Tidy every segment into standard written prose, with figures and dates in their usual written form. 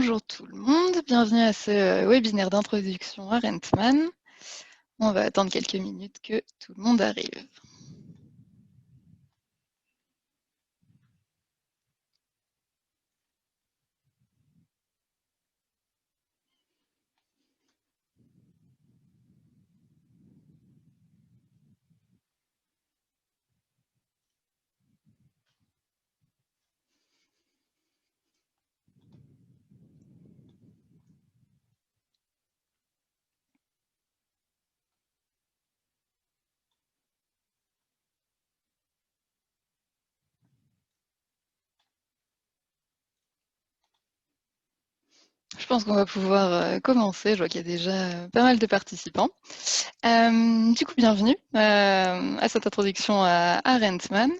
Bonjour tout le monde, bienvenue à ce webinaire d'introduction à Rentman. On va attendre quelques minutes que tout le monde arrive. Je pense qu'on va pouvoir commencer, je vois qu'il y a déjà pas mal de participants. Du coup, bienvenue à cette introduction à Rentman.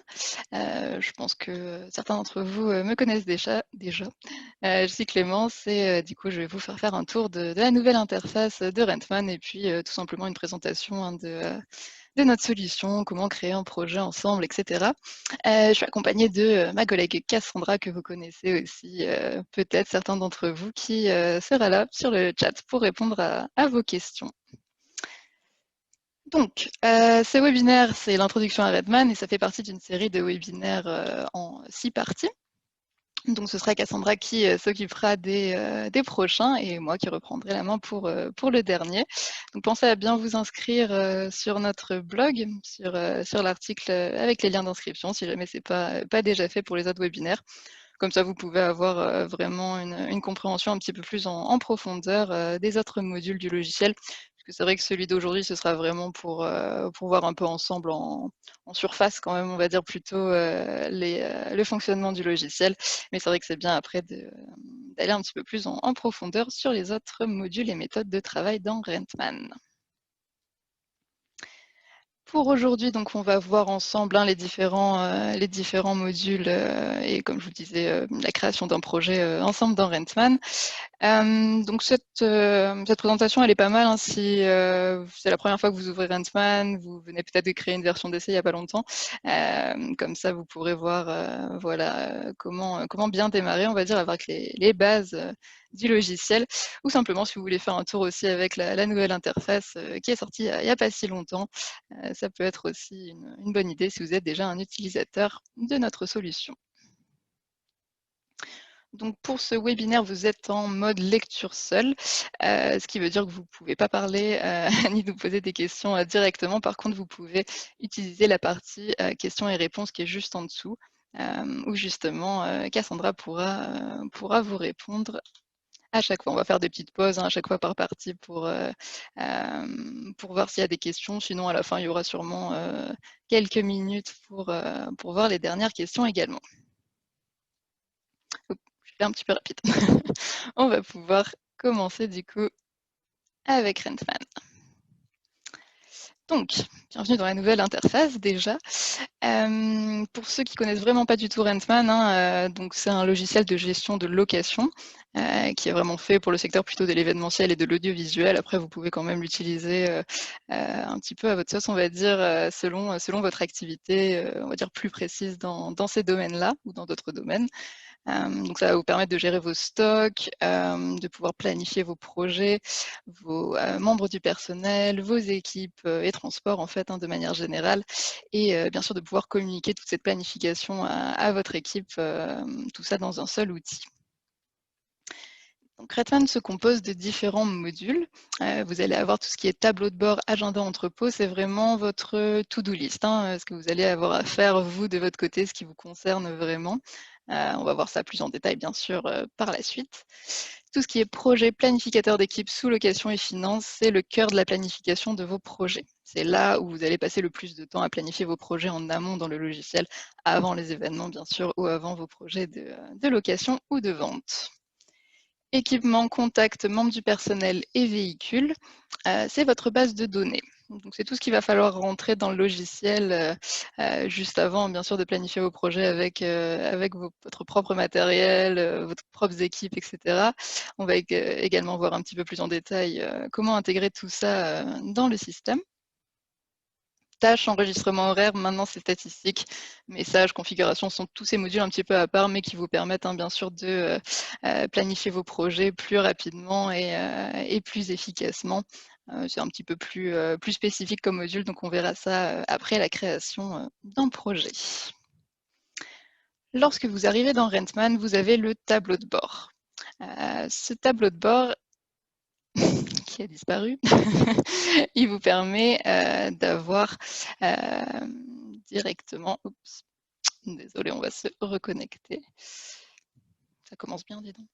Je pense que certains d'entre vous me connaissent déjà. Je suis Clémence et du coup, je vais vous faire un tour de la nouvelle interface de Rentman et puis tout simplement une présentation de notre solution, comment créer un projet ensemble, etc. Je suis accompagnée de ma collègue Cassandra, que vous connaissez aussi, peut-être certains d'entre vous, qui sera là sur le chat pour répondre à vos questions. Donc, ce webinaire, c'est l'introduction à Redman et ça fait partie d'une série de webinaires en 6 parties. Donc ce sera Cassandra qui s'occupera des prochains et moi qui reprendrai la main pour le dernier. Donc pensez à bien vous inscrire sur notre blog, sur l'article avec les liens d'inscription, si jamais c'est pas déjà fait pour les autres webinaires. Comme ça, vous pouvez avoir vraiment une compréhension un petit peu plus en profondeur des autres modules du logiciel. Parce que c'est vrai que celui d'aujourd'hui, ce sera vraiment pour voir un peu ensemble en surface quand même, on va dire plutôt le fonctionnement du logiciel. Mais c'est vrai que c'est bien après d'aller un petit peu plus en profondeur sur les autres modules et méthodes de travail dans Rentman. Pour aujourd'hui, donc, on va voir ensemble les différents modules et comme je vous disais, la création d'un projet ensemble dans Rentman. Donc cette présentation, elle est pas mal, hein, si c'est la première fois que vous ouvrez Rentman, vous venez peut-être de créer une version d'essai il n'y a pas longtemps. Comme ça, vous pourrez voir voilà, comment bien démarrer, on va dire, avec les bases du logiciel, ou simplement si vous voulez faire un tour aussi avec la nouvelle interface qui est sortie il n'y a pas si longtemps. Ça peut être aussi une bonne idée si vous êtes déjà un utilisateur de notre solution. Donc pour ce webinaire, vous êtes en mode lecture seule, ce qui veut dire que vous ne pouvez pas parler ni nous poser des questions directement. Par contre, vous pouvez utiliser la partie questions et réponses qui est juste en dessous, où justement Cassandra pourra vous répondre à chaque fois. On va faire des petites pauses à chaque fois par partie pour voir s'il y a des questions. Sinon, à la fin, il y aura sûrement quelques minutes pour voir les dernières questions également. Je fais un petit peu rapide. On va pouvoir commencer du coup avec Rentman. Donc, bienvenue dans la nouvelle interface déjà. Pour ceux qui connaissent vraiment pas du tout Rentman, donc c'est un logiciel de gestion de location qui est vraiment fait pour le secteur plutôt de l'événementiel et de l'audiovisuel. Après, vous pouvez quand même l'utiliser un petit peu à votre sauce, on va dire, selon votre activité, on va dire plus précise dans ces domaines-là ou dans d'autres domaines. Donc ça va vous permettre de gérer vos stocks, de pouvoir planifier vos projets, vos membres du personnel, vos équipes et transports en fait, de manière générale, et bien sûr de pouvoir communiquer toute cette planification à votre équipe, tout ça dans un seul outil. Donc Redman se compose de différents modules. Vous allez avoir tout ce qui est tableau de bord, agenda, entrepôt, c'est vraiment votre to-do list, ce que vous allez avoir à faire vous de votre côté, ce qui vous concerne vraiment. On va voir ça plus en détail bien sûr par la suite. Tout ce qui est projet, planificateur d'équipe, sous-location et finance, c'est le cœur de la planification de vos projets. C'est là où vous allez passer le plus de temps à planifier vos projets en amont dans le logiciel, avant les événements bien sûr, ou avant vos projets de location ou de vente. Équipement, contact, membres du personnel et véhicules, c'est votre base de données. Donc c'est tout ce qu'il va falloir rentrer dans le logiciel juste avant, bien sûr, de planifier vos projets avec votre propre matériel, votre propres équipes, etc. On va également voir un petit peu plus en détail comment intégrer tout ça dans le système. tâches, enregistrement horaire, maintenant c'est statistique, messages, configuration sont tous ces modules un petit peu à part, mais qui vous permettent bien sûr de planifier vos projets plus rapidement et plus efficacement. C'est un petit peu plus spécifique comme module, donc on verra ça après la création d'un projet. Lorsque vous arrivez dans Rentman, vous avez le tableau de bord. Ce tableau de bord qui a disparu, il vous permet d'avoir directement, oups, désolé, on va se reconnecter. Ça commence bien, dis donc.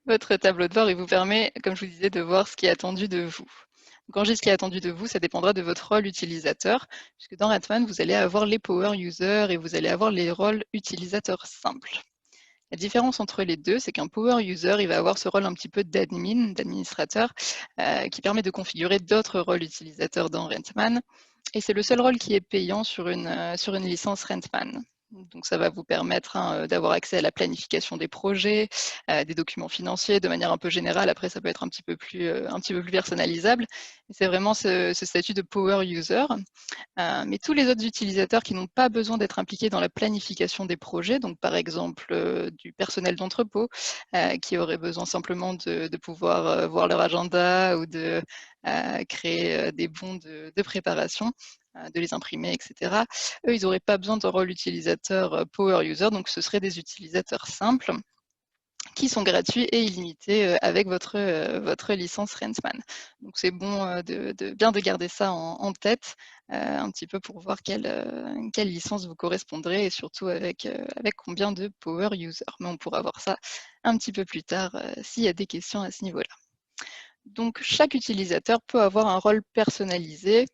Votre tableau de bord, il vous permet, comme je vous disais, de voir ce qui est attendu de vous. Quand je dis ce qui est attendu de vous, ça dépendra de votre rôle utilisateur, puisque dans Rentman, vous allez avoir les power users et vous allez avoir les rôles utilisateurs simples. La différence entre les deux, c'est qu'un power user, il va avoir ce rôle un petit peu d'admin, d'administrateur, qui permet de configurer d'autres rôles utilisateurs dans Rentman. Et c'est le seul rôle qui est payant sur une licence Rentman. Donc ça va vous permettre d'avoir accès à la planification des projets, des documents financiers de manière un peu générale. Après, ça peut être un petit peu plus personnalisable. C'est vraiment ce statut de power user. Mais tous les autres utilisateurs qui n'ont pas besoin d'être impliqués dans la planification des projets, donc par exemple du personnel d'entrepôt, qui aurait besoin simplement de pouvoir voir leur agenda ou de créer des bons de préparation, de les imprimer, etc. Eux, ils n'auraient pas besoin d'un rôle utilisateur power user, donc ce seraient des utilisateurs simples qui sont gratuits et illimités avec votre licence Rentman. Donc c'est bon bien de garder ça en tête, un petit peu pour voir quelle licence vous correspondrait et surtout avec combien de power users. Mais on pourra voir ça un petit peu plus tard s'il y a des questions à ce niveau-là. Donc chaque utilisateur peut avoir un rôle personnalisé,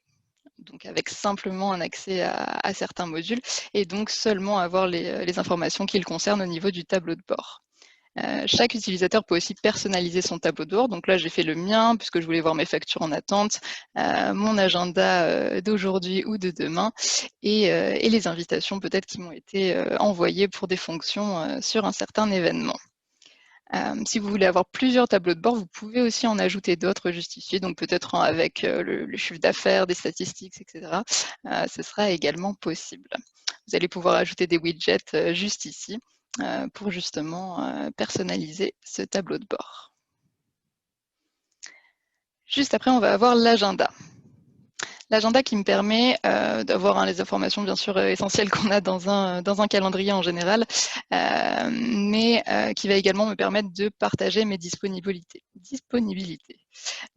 donc avec simplement un accès à certains modules, et donc seulement avoir les informations qui le concernent au niveau du tableau de bord. Chaque utilisateur peut aussi personnaliser son tableau de bord. Donc là, j'ai fait le mien puisque je voulais voir mes factures en attente, mon agenda d'aujourd'hui ou de demain et les invitations peut-être qui m'ont été envoyées pour des fonctions sur un certain événement. Si vous voulez avoir plusieurs tableaux de bord, vous pouvez aussi en ajouter d'autres justifiés, donc peut-être avec le chiffre d'affaires, des statistiques, etc. Ce sera également possible. Vous allez pouvoir ajouter des widgets juste ici pour justement personnaliser ce tableau de bord. Juste après, on va avoir l'agenda. L'agenda qui me permet d'avoir les informations bien sûr essentielles qu'on a dans un calendrier en général, mais qui va également me permettre de partager mes disponibilités.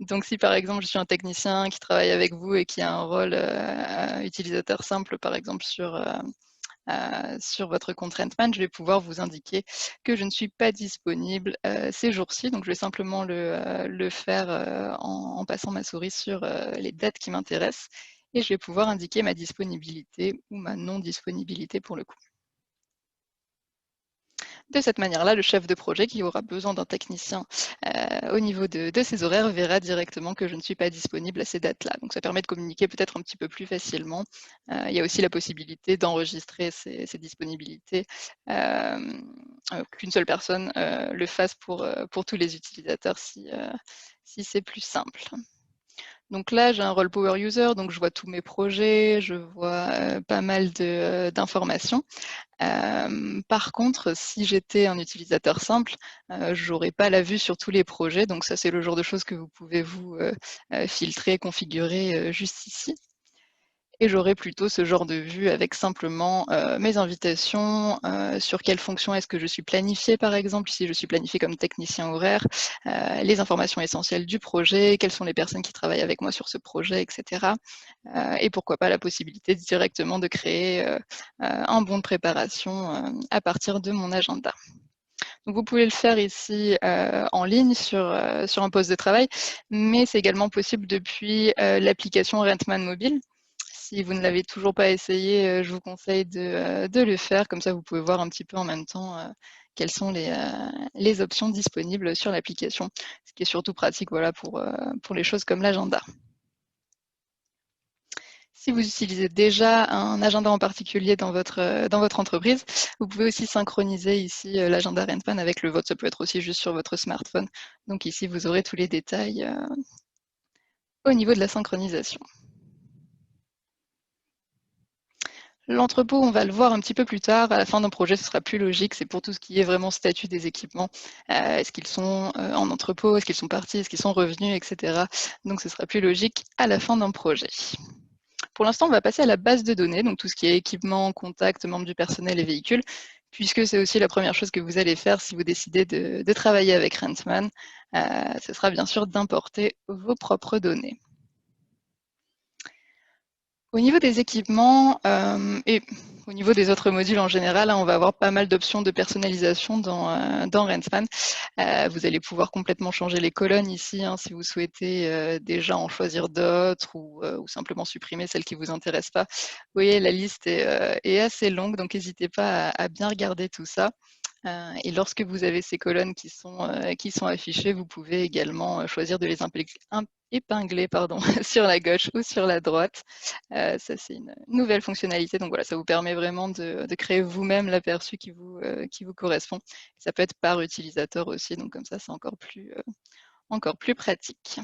Donc si par exemple je suis un technicien qui travaille avec vous et qui a un rôle utilisateur simple par exemple sur votre compte Rentman, je vais pouvoir vous indiquer que je ne suis pas disponible ces jours-ci. Donc, je vais simplement le faire en passant ma souris sur les dates qui m'intéressent et je vais pouvoir indiquer ma disponibilité ou ma non-disponibilité pour le coup. De cette manière-là, le chef de projet qui aura besoin d'un technicien au niveau de ses horaires verra directement que je ne suis pas disponible à ces dates-là. Donc ça permet de communiquer peut-être un petit peu plus facilement. Il y a aussi la possibilité d'enregistrer ces disponibilités, qu'une seule personne le fasse pour tous les utilisateurs si c'est plus simple. Donc là, j'ai un rôle Power User, donc je vois tous mes projets, je vois pas mal d'informations. Par contre, si j'étais un utilisateur simple, j'aurais pas la vue sur tous les projets. Donc ça, c'est le genre de choses que vous pouvez vous filtrer, configurer juste ici. Et j'aurais plutôt ce genre de vue avec simplement mes invitations, sur quelle fonction est-ce que je suis planifiée par exemple, si je suis planifiée comme technicien horaire, les informations essentielles du projet, quelles sont les personnes qui travaillent avec moi sur ce projet, etc. Et pourquoi pas la possibilité directement de créer un bon de préparation à partir de mon agenda. Donc vous pouvez le faire ici en ligne sur un poste de travail, mais c'est également possible depuis l'application Rentman Mobile. Si vous ne l'avez toujours pas essayé, je vous conseille de le faire. Comme ça, vous pouvez voir un petit peu en même temps quelles sont les options disponibles sur l'application. Ce qui est surtout pratique voilà, pour les choses comme l'agenda. Si vous utilisez déjà un agenda en particulier dans votre entreprise, vous pouvez aussi synchroniser ici l'agenda Rentman avec le vôtre. Ça peut être aussi juste sur votre smartphone. Donc ici, vous aurez tous les détails au niveau de la synchronisation. L'entrepôt, on va le voir un petit peu plus tard. À la fin d'un projet, ce sera plus logique. C'est pour tout ce qui est vraiment statut des équipements. Est-ce qu'ils sont en entrepôt? Est-ce qu'ils sont partis? Est-ce qu'ils sont revenus? Etc. Donc, ce sera plus logique à la fin d'un projet. Pour l'instant, on va passer à la base de données, donc tout ce qui est équipement, contact, membres du personnel et véhicules, puisque c'est aussi la première chose que vous allez faire si vous décidez de travailler avec Rentman. Ce sera bien sûr d'importer vos propres données. Au niveau des équipements et au niveau des autres modules en général, on va avoir pas mal d'options de personnalisation dans Rentman. Vous allez pouvoir complètement changer les colonnes ici, si vous souhaitez déjà en choisir d'autres ou simplement supprimer celles qui ne vous intéressent pas. Vous voyez, la liste est assez longue, donc n'hésitez pas à bien regarder tout ça. Et lorsque vous avez ces colonnes qui sont affichées, vous pouvez également choisir de les épingler sur la gauche ou sur la droite. Ça, c'est une nouvelle fonctionnalité. Donc voilà, ça vous permet vraiment de créer vous-même l'aperçu qui vous correspond. Ça peut être par utilisateur aussi, donc comme ça, c'est encore plus pratique.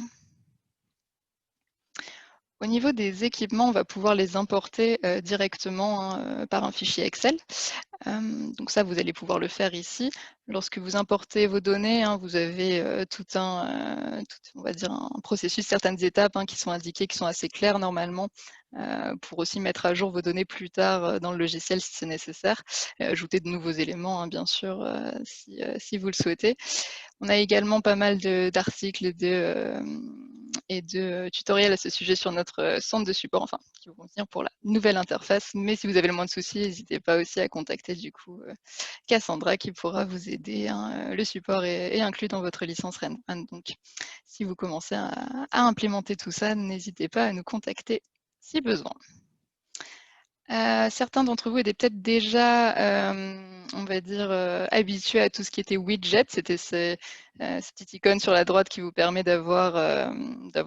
Au niveau des équipements, on va pouvoir les importer directement par un fichier Excel. Donc ça, vous allez pouvoir le faire ici. Lorsque vous importez vos données, vous avez on va dire un processus, certaines étapes qui sont indiquées, qui sont assez claires normalement, pour aussi mettre à jour vos données plus tard dans le logiciel si c'est nécessaire, ajouter de nouveaux éléments, bien sûr, si vous le souhaitez. On a également pas mal d'articles et de tutoriels à ce sujet sur notre centre de support, enfin, qui vont venir pour la nouvelle interface. Mais si vous avez le moins de soucis, n'hésitez pas aussi à contacter du coup Cassandra qui pourra vous aider. Le support est inclus dans votre licence Rentman. Donc, si vous commencez à implémenter tout ça, n'hésitez pas à nous contacter si besoin. Certains d'entre vous étaient peut-être déjà, on va dire, habitués à tout ce qui était widget. C'était ces petite icône sur la droite qui vous permet d'avoir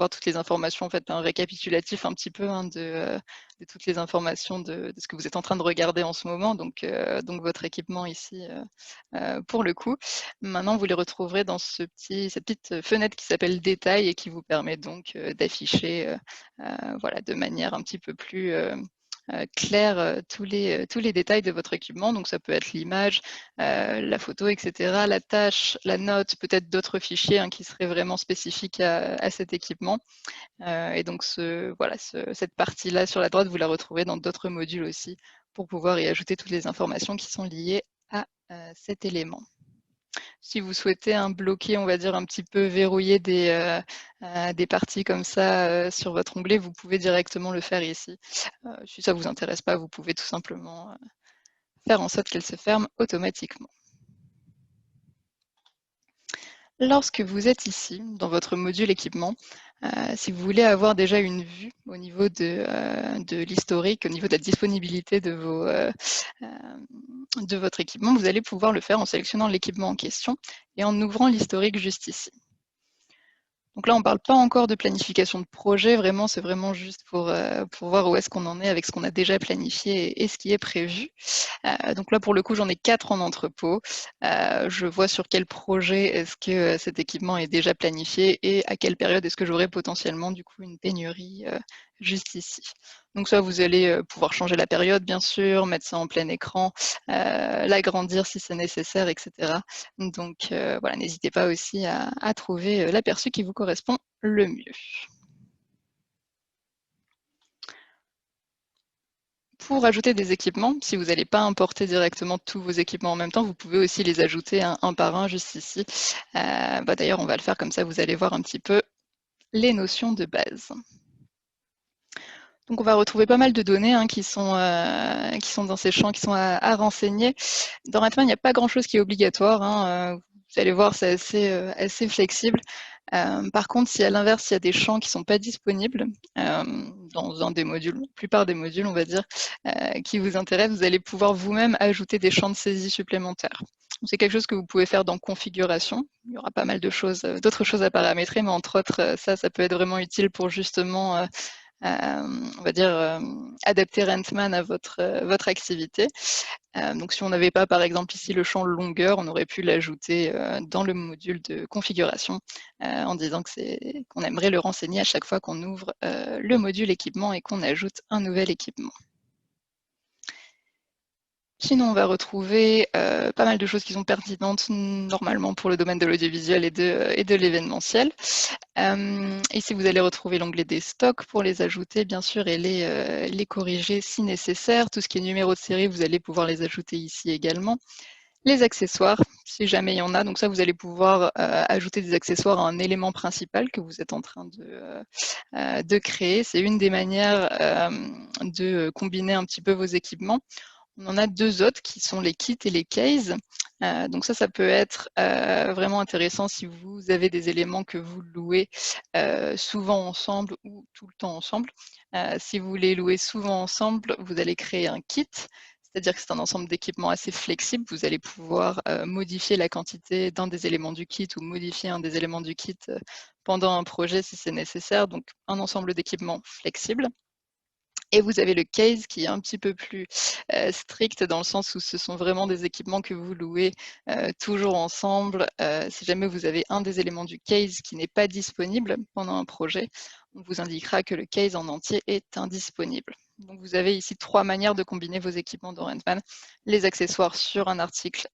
toutes les informations, en fait, un récapitulatif un petit peu de toutes les informations de ce que vous êtes en train de regarder en ce moment, donc votre équipement ici, pour le coup. Maintenant, vous les retrouverez dans cette petite fenêtre qui s'appelle Détails et qui vous permet donc d'afficher voilà, de manière un petit peu plus clair tous les détails de votre équipement. Donc ça peut être l'image, la photo, etc., la tâche, la note, peut-être d'autres fichiers qui seraient vraiment spécifiques à cet équipement. Et donc cette partie-là sur la droite, vous la retrouvez dans d'autres modules aussi pour pouvoir y ajouter toutes les informations qui sont liées à cet élément. Si vous souhaitez bloquer, on va dire un petit peu verrouiller des parties comme ça sur votre onglet, vous pouvez directement le faire ici. Si ça ne vous intéresse pas, vous pouvez tout simplement faire en sorte qu'elle se ferme automatiquement. Lorsque vous êtes ici, dans votre module équipement, si vous voulez avoir déjà une vue au niveau de l'historique, au niveau de la disponibilité de votre équipement, vous allez pouvoir le faire en sélectionnant l'équipement en question et en ouvrant l'historique juste ici. Donc là, on ne parle pas encore de planification de projet, vraiment, c'est vraiment juste pour voir où est-ce qu'on en est avec ce qu'on a déjà planifié et ce qui est prévu. Donc là, pour le coup, j'en ai 4 en entrepôt. Je vois sur quel projet est-ce que cet équipement est déjà planifié et à quelle période est-ce que j'aurai potentiellement du coup une pénurie juste ici. Donc ça, vous allez pouvoir changer la période, bien sûr, mettre ça en plein écran, l'agrandir si c'est nécessaire, etc. Donc voilà, n'hésitez pas aussi à trouver l'aperçu qui vous correspond le mieux. Pour ajouter des équipements, si vous n'allez pas importer directement tous vos équipements en même temps, vous pouvez aussi les ajouter un par un juste ici. D'ailleurs, on va le faire comme ça, vous allez voir un petit peu les notions de base. Donc on va retrouver pas mal de données qui sont dans ces champs, qui sont à renseigner. Dans Rentman, il n'y a pas grand-chose qui est obligatoire. Vous allez voir, c'est assez flexible. Par contre, si à l'inverse, il y a des champs qui ne sont pas disponibles dans un des modules, la plupart des modules, on va dire, qui vous intéressent, vous allez pouvoir vous-même ajouter des champs de saisie supplémentaires. C'est quelque chose que vous pouvez faire dans configuration. Il y aura pas mal de choses, d'autres choses à paramétrer, mais entre autres, ça peut être vraiment utile pour justement on va dire, adapter Rentman à votre activité. Donc si on n'avait pas par exemple ici le champ longueur, on aurait pu l'ajouter dans le module de configuration en disant qu'on aimerait le renseigner à chaque fois qu'on ouvre le module équipement et qu'on ajoute un nouvel équipement. Sinon, on va retrouver pas mal de choses qui sont pertinentes normalement pour le domaine de l'audiovisuel et de l'événementiel. Ici, vous allez retrouver l'onglet des stocks pour les ajouter, bien sûr, et les corriger si nécessaire. Tout ce qui est numéro de série, vous allez pouvoir les ajouter ici également. Les accessoires, si jamais il y en a. Donc ça, vous allez pouvoir ajouter des accessoires à un élément principal que vous êtes en train de créer. C'est une des manières de combiner un petit peu vos équipements. On en a deux autres qui sont les kits et les cases. Donc ça peut être vraiment intéressant si vous avez des éléments que vous louez souvent ensemble ou tout le temps ensemble. Si vous les louez souvent ensemble, vous allez créer un kit, c'est-à-dire que c'est un ensemble d'équipements assez flexible. Vous allez pouvoir modifier la quantité d'un des éléments du kit ou modifier un des éléments du kit pendant un projet si c'est nécessaire. Donc un ensemble d'équipements flexibles. Et vous avez le case qui est un petit peu plus strict dans le sens où ce sont vraiment des équipements que vous louez toujours ensemble. Si jamais vous avez un des éléments du case qui n'est pas disponible pendant un projet, on vous indiquera que le case en entier est indisponible. Donc vous avez ici trois manières de combiner vos équipements dans Rentman. Les accessoires sur un article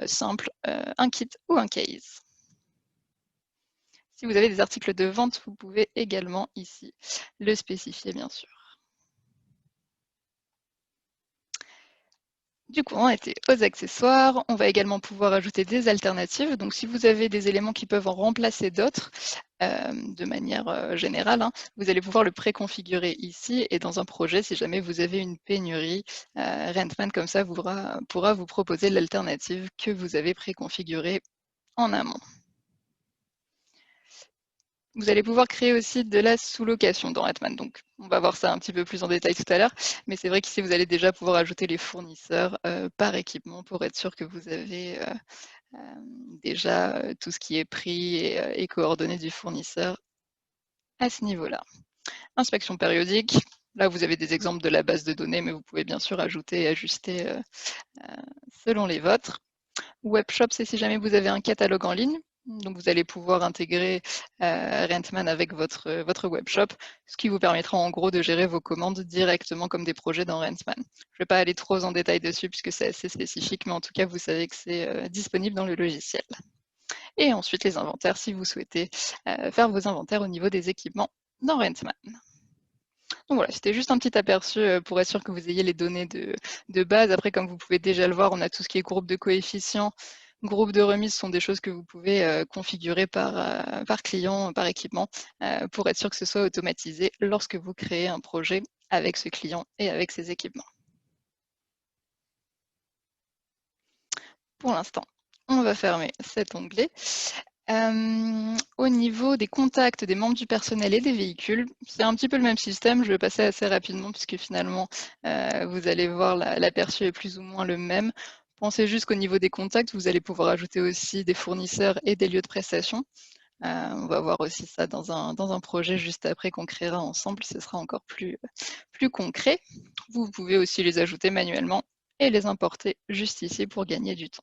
simple, un kit ou un case. Si vous avez des articles de vente, vous pouvez également ici le spécifier, bien sûr. Du coup, on était aux accessoires. On va également pouvoir ajouter des alternatives. Donc, si vous avez des éléments qui peuvent en remplacer d'autres, de manière générale, hein, vous allez pouvoir le préconfigurer ici. Et dans un projet, si jamais vous avez une pénurie, Rentman, comme ça, pourra vous proposer l'alternative que vous avez préconfigurée en amont. Vous allez pouvoir créer aussi de la sous-location dans Hetman. Donc, on va voir ça un petit peu plus en détail tout à l'heure. Mais c'est vrai qu'ici, vous allez déjà pouvoir ajouter les fournisseurs par équipement pour être sûr que vous avez déjà tout ce qui est prix et coordonnées du fournisseur à ce niveau-là. Inspection périodique. Là, vous avez des exemples de la base de données, mais vous pouvez bien sûr ajouter et ajuster selon les vôtres. Webshop, c'est si jamais vous avez un catalogue en ligne. Donc, vous allez pouvoir intégrer Rentman avec votre webshop, ce qui vous permettra en gros de gérer vos commandes directement comme des projets dans Rentman. Je ne vais pas aller trop en détail dessus puisque c'est assez spécifique, mais en tout cas, vous savez que c'est disponible dans le logiciel. Et ensuite, les inventaires, si vous souhaitez faire vos inventaires au niveau des équipements dans Rentman. Donc voilà, c'était juste un petit aperçu pour être sûr que vous ayez les données de base. Après, comme vous pouvez déjà le voir, on a tout ce qui est groupe de coefficients. Groupe de remise sont des choses que vous pouvez configurer par client, par équipement, pour être sûr que ce soit automatisé lorsque vous créez un projet avec ce client et avec ses équipements. Pour l'instant, on va fermer cet onglet. Au niveau des contacts des membres du personnel et des véhicules, c'est un petit peu le même système. Je vais passer assez rapidement puisque finalement, vous allez voir, l'aperçu est plus ou moins le même. Pensez juste qu'au niveau des contacts, vous allez pouvoir ajouter aussi des fournisseurs et des lieux de prestation. On va voir aussi ça dans un projet juste après qu'on créera ensemble. Ce sera encore plus concret. Vous pouvez aussi les ajouter manuellement et les importer juste ici pour gagner du temps.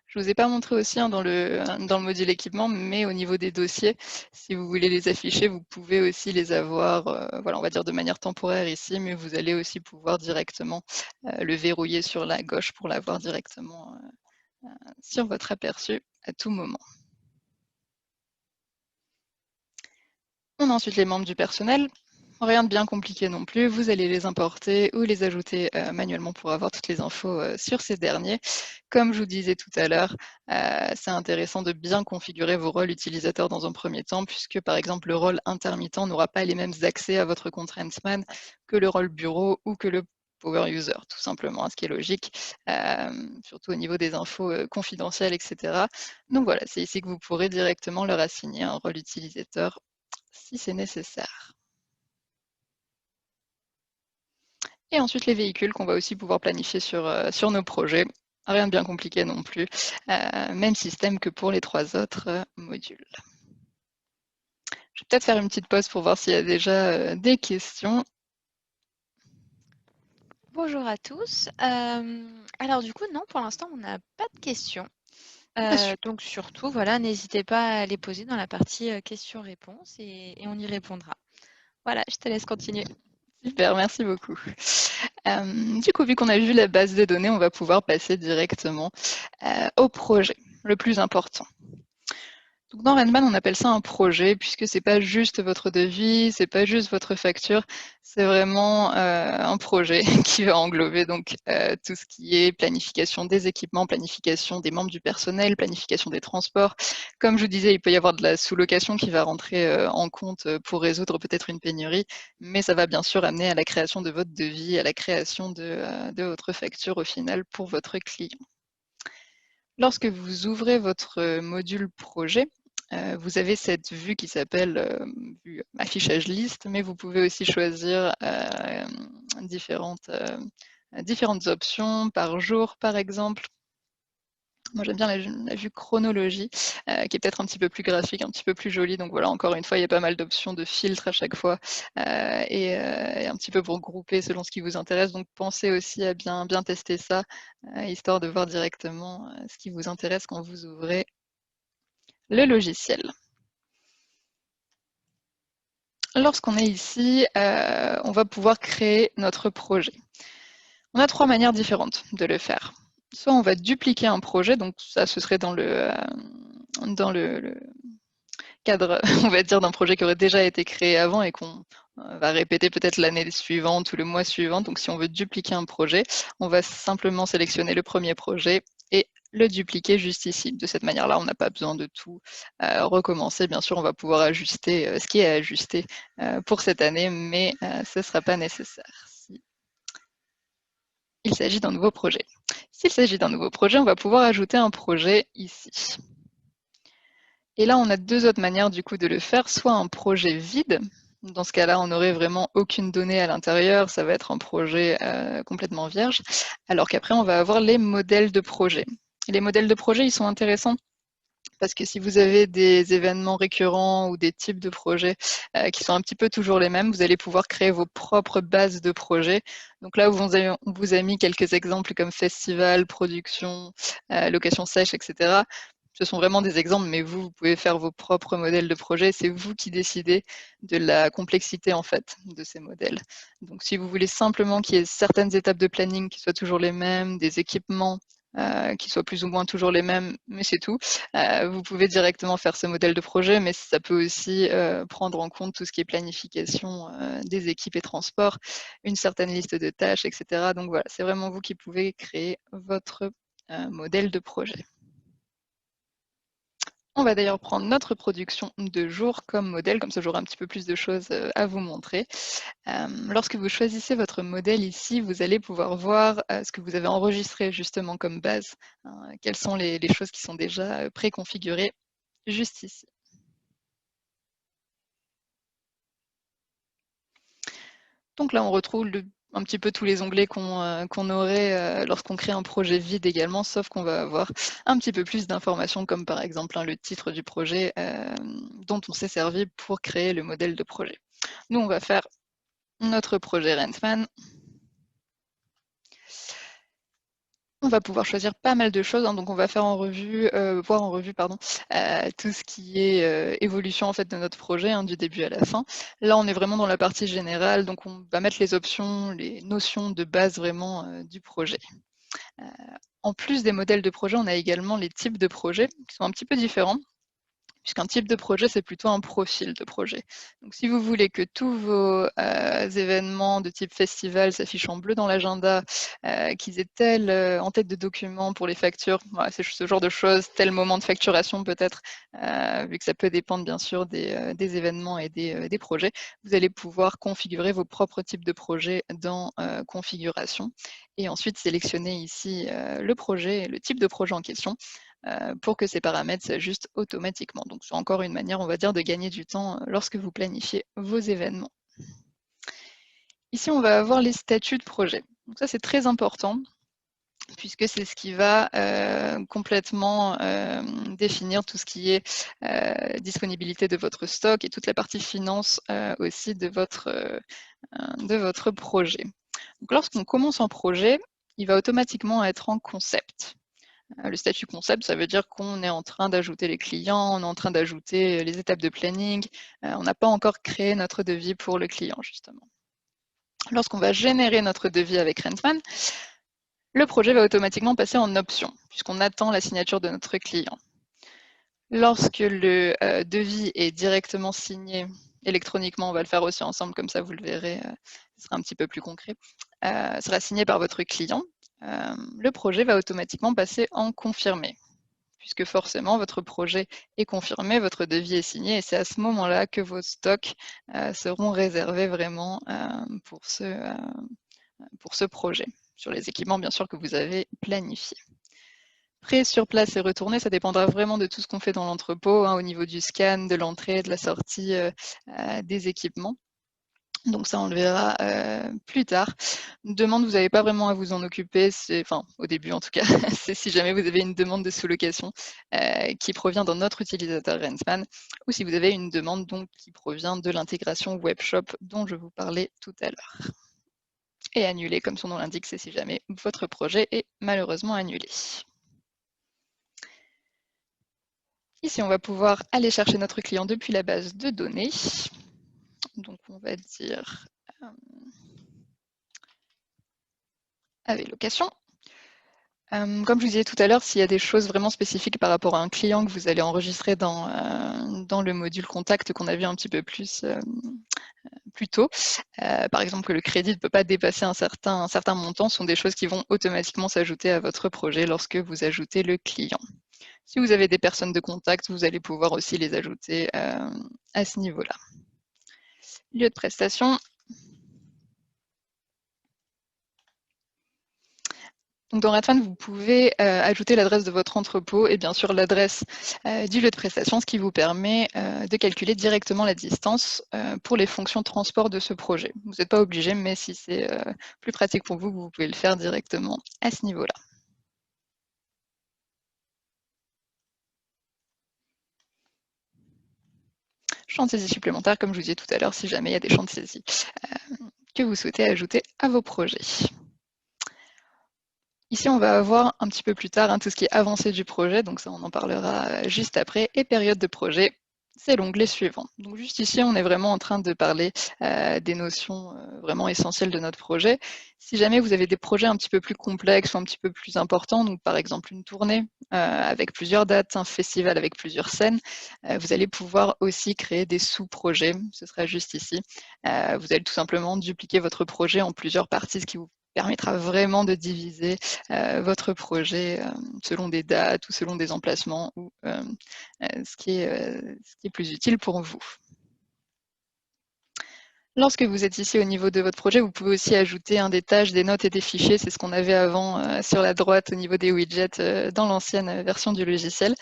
Je ne vous ai pas montré aussi dans le module équipement, mais au niveau des dossiers, si vous voulez les afficher, vous pouvez aussi les avoir, voilà, on va dire de manière temporaire ici, mais vous allez aussi pouvoir directement le verrouiller sur la gauche pour l'avoir directement sur votre aperçu à tout moment. On a ensuite les membres du personnel. Rien de bien compliqué non plus, vous allez les importer ou les ajouter manuellement pour avoir toutes les infos sur ces derniers. Comme je vous disais tout à l'heure, c'est intéressant de bien configurer vos rôles utilisateurs dans un premier temps, puisque par exemple le rôle intermittent n'aura pas les mêmes accès à votre compte Rentman que le rôle bureau ou que le Power User, tout simplement, hein, ce qui est logique, surtout au niveau des infos confidentielles, etc. Donc voilà, c'est ici que vous pourrez directement leur assigner un rôle utilisateur si c'est nécessaire. Et ensuite les véhicules qu'on va aussi pouvoir planifier sur nos projets. Rien de bien compliqué non plus. Même système que pour les trois autres modules. Je vais peut-être faire une petite pause pour voir s'il y a déjà des questions. Bonjour à tous. Alors du coup, non, pour l'instant, on n'a pas de questions. Donc surtout, voilà, n'hésitez pas à les poser dans la partie questions-réponses et on y répondra. Voilà, je te laisse continuer. Super, merci beaucoup. Du coup, vu qu'on a vu la base de données, on va pouvoir passer directement au projet, le plus important. Donc dans Renman, on appelle ça un projet puisque c'est pas juste votre devis, c'est pas juste votre facture, c'est vraiment un projet qui va englober donc tout ce qui est planification des équipements, planification des membres du personnel, planification des transports. Comme je vous disais, il peut y avoir de la sous-location qui va rentrer en compte pour résoudre peut-être une pénurie, mais ça va bien sûr amener à la création de votre devis, à la création de votre facture au final pour votre client. Lorsque vous ouvrez votre module projet, vous avez cette vue qui s'appelle vue affichage liste, mais vous pouvez aussi choisir différentes options par jour, par exemple. Moi, j'aime bien la vue chronologie, qui est peut-être un petit peu plus graphique, un petit peu plus jolie. Donc voilà, encore une fois, il y a pas mal d'options de filtres à chaque fois et un petit peu pour grouper selon ce qui vous intéresse. Donc pensez aussi à bien tester ça, histoire de voir directement ce qui vous intéresse quand vous ouvrez le logiciel. Lorsqu'on est ici, on va pouvoir créer notre projet. On a 3 manières différentes de le faire. Soit on va dupliquer un projet, donc ça ce serait dans le cadre, on va dire, d'un projet qui aurait déjà été créé avant et qu'on va répéter peut-être l'année suivante ou le mois suivant. Donc si on veut dupliquer un projet, on va simplement sélectionner le premier projet et le dupliquer juste ici. De cette manière-là, on n'a pas besoin de tout recommencer. Bien sûr, on va pouvoir ajuster ce qui est à ajuster pour cette année, mais ce ne sera pas nécessaire si il s'agit d'un nouveau projet. S'il s'agit d'un nouveau projet, on va pouvoir ajouter un projet ici. Et là, on a 2 autres manières du coup de le faire, soit un projet vide. Dans ce cas-là, on n'aurait vraiment aucune donnée à l'intérieur, ça va être un projet complètement vierge, alors qu'après, on va avoir les modèles de projet. Et les modèles de projet, ils sont intéressants parce que si vous avez des événements récurrents ou des types de projets qui sont un petit peu toujours les mêmes, vous allez pouvoir créer vos propres bases de projets. Donc là, on vous a mis quelques exemples comme festival, production, location sèche, etc. Ce sont vraiment des exemples, mais vous pouvez faire vos propres modèles de projet. C'est vous qui décidez de la complexité en fait de ces modèles. Donc si vous voulez simplement qu'il y ait certaines étapes de planning qui soient toujours les mêmes, des équipements qui soient plus ou moins toujours les mêmes, mais c'est tout. Vous pouvez directement faire ce modèle de projet, mais ça peut aussi prendre en compte tout ce qui est planification des équipes et transports, une certaine liste de tâches, etc. Donc voilà, c'est vraiment vous qui pouvez créer votre modèle de projet. On va d'ailleurs prendre notre production de jour comme modèle, comme ça j'aurai un petit peu plus de choses à vous montrer. Lorsque vous choisissez votre modèle ici, vous allez pouvoir voir ce que vous avez enregistré justement comme base, hein, quelles sont les choses qui sont déjà préconfigurées juste ici. Donc là, on retrouve un petit peu tous les onglets qu'on aurait lorsqu'on crée un projet vide également, sauf qu'on va avoir un petit peu plus d'informations, comme par exemple le titre du projet dont on s'est servi pour créer le modèle de projet. Nous, on va faire notre projet Rentman. On va pouvoir choisir pas mal de choses, hein, donc on va faire voir en revue tout ce qui est évolution en fait de notre projet, hein, du début à la fin. Là, on est vraiment dans la partie générale, donc on va mettre les options, les notions de base vraiment du projet. En plus des modèles de projet, on a également les types de projets qui sont un petit peu différents, puisqu'un type de projet, c'est plutôt un profil de projet. Donc si vous voulez que tous vos événements de type festival s'affichent en bleu dans l'agenda, qu'ils aient tel en tête de document pour les factures, voilà, c'est ce genre de choses, tel moment de facturation peut-être, vu que ça peut dépendre bien sûr des événements et des projets, vous allez pouvoir configurer vos propres types de projets dans configuration et ensuite sélectionner ici le projet, le type de projet en question, pour que ces paramètres s'ajustent automatiquement. Donc c'est encore une manière, on va dire, de gagner du temps lorsque vous planifiez vos événements. Ici, on va avoir les statuts de projet. Donc ça, c'est très important puisque c'est ce qui va complètement définir tout ce qui est disponibilité de votre stock et toute la partie finance aussi de votre projet. Donc lorsqu'on commence un projet, il va automatiquement être en concept. Le statut concept, ça veut dire qu'on est en train d'ajouter les clients, on est en train d'ajouter les étapes de planning, on n'a pas encore créé notre devis pour le client, justement. lorsqu'on va générer notre devis avec Rentman, le projet va automatiquement passer en option, puisqu'on attend la signature de notre client. Lorsque le devis est directement signé électroniquement, on va le faire aussi ensemble, comme ça vous le verrez, ce sera un petit peu plus concret, sera signé par votre client, le projet va automatiquement passer en confirmé, puisque forcément votre projet est confirmé, votre devis est signé, et c'est à ce moment-là que vos stocks seront réservés vraiment pour ce projet, sur les équipements bien sûr que vous avez planifiés. Prêt sur place et retourné, ça dépendra vraiment de tout ce qu'on fait dans l'entrepôt, hein, au niveau du scan, de l'entrée, de la sortie des équipements. Donc ça, on le verra plus tard. Demande, vous n'avez pas vraiment à vous en occuper, enfin au début en tout cas, c'est si jamais vous avez une demande de sous-location qui provient d'un autre utilisateur Rentman, ou si vous avez une demande donc qui provient de l'intégration webshop dont je vous parlais tout à l'heure. Et annuler, comme son nom l'indique, c'est si jamais votre projet est malheureusement annulé. Ici, on va pouvoir aller chercher notre client depuis la base de données. Donc, on va dire avec location. Comme je vous disais tout à l'heure, s'il y a des choses vraiment spécifiques par rapport à un client que vous allez enregistrer dans le module contact qu'on a vu un petit peu plus tôt, par exemple que le crédit ne peut pas dépasser un certain montant, sont des choses qui vont automatiquement s'ajouter à votre projet lorsque vous ajoutez le client. Si vous avez des personnes de contact, vous allez pouvoir aussi les ajouter à ce niveau-là. Lieu de prestation. Donc dans Rentman, vous pouvez ajouter l'adresse de votre entrepôt et bien sûr l'adresse du lieu de prestation, ce qui vous permet de calculer directement la distance pour les fonctions de transport de ce projet. Vous n'êtes pas obligé, mais si c'est plus pratique pour vous, vous pouvez le faire directement à ce niveau-là. Champ de saisie supplémentaire, comme je vous disais tout à l'heure, si jamais il y a des champs de saisie que vous souhaitez ajouter à vos projets. Ici, on va avoir un petit peu plus tard tout ce qui est avancé du projet, donc ça on en parlera juste après, et période de projet, c'est l'onglet suivant. Donc juste ici, on est vraiment en train de parler des notions vraiment essentielles de notre projet. Si jamais vous avez des projets un petit peu plus complexes ou un petit peu plus importants, donc par exemple une tournée avec plusieurs dates, un festival avec plusieurs scènes, vous allez pouvoir aussi créer des sous-projets, ce sera juste ici. Vous allez tout simplement dupliquer votre projet en plusieurs parties, ce qui vous permettra vraiment de diviser votre projet selon des dates ou selon des emplacements ou ce qui est plus utile pour vous. Lorsque vous êtes ici au niveau de votre projet, vous pouvez aussi ajouter des tâches, des notes et des fichiers. C'est ce qu'on avait avant sur la droite au niveau des widgets dans l'ancienne version du logiciel.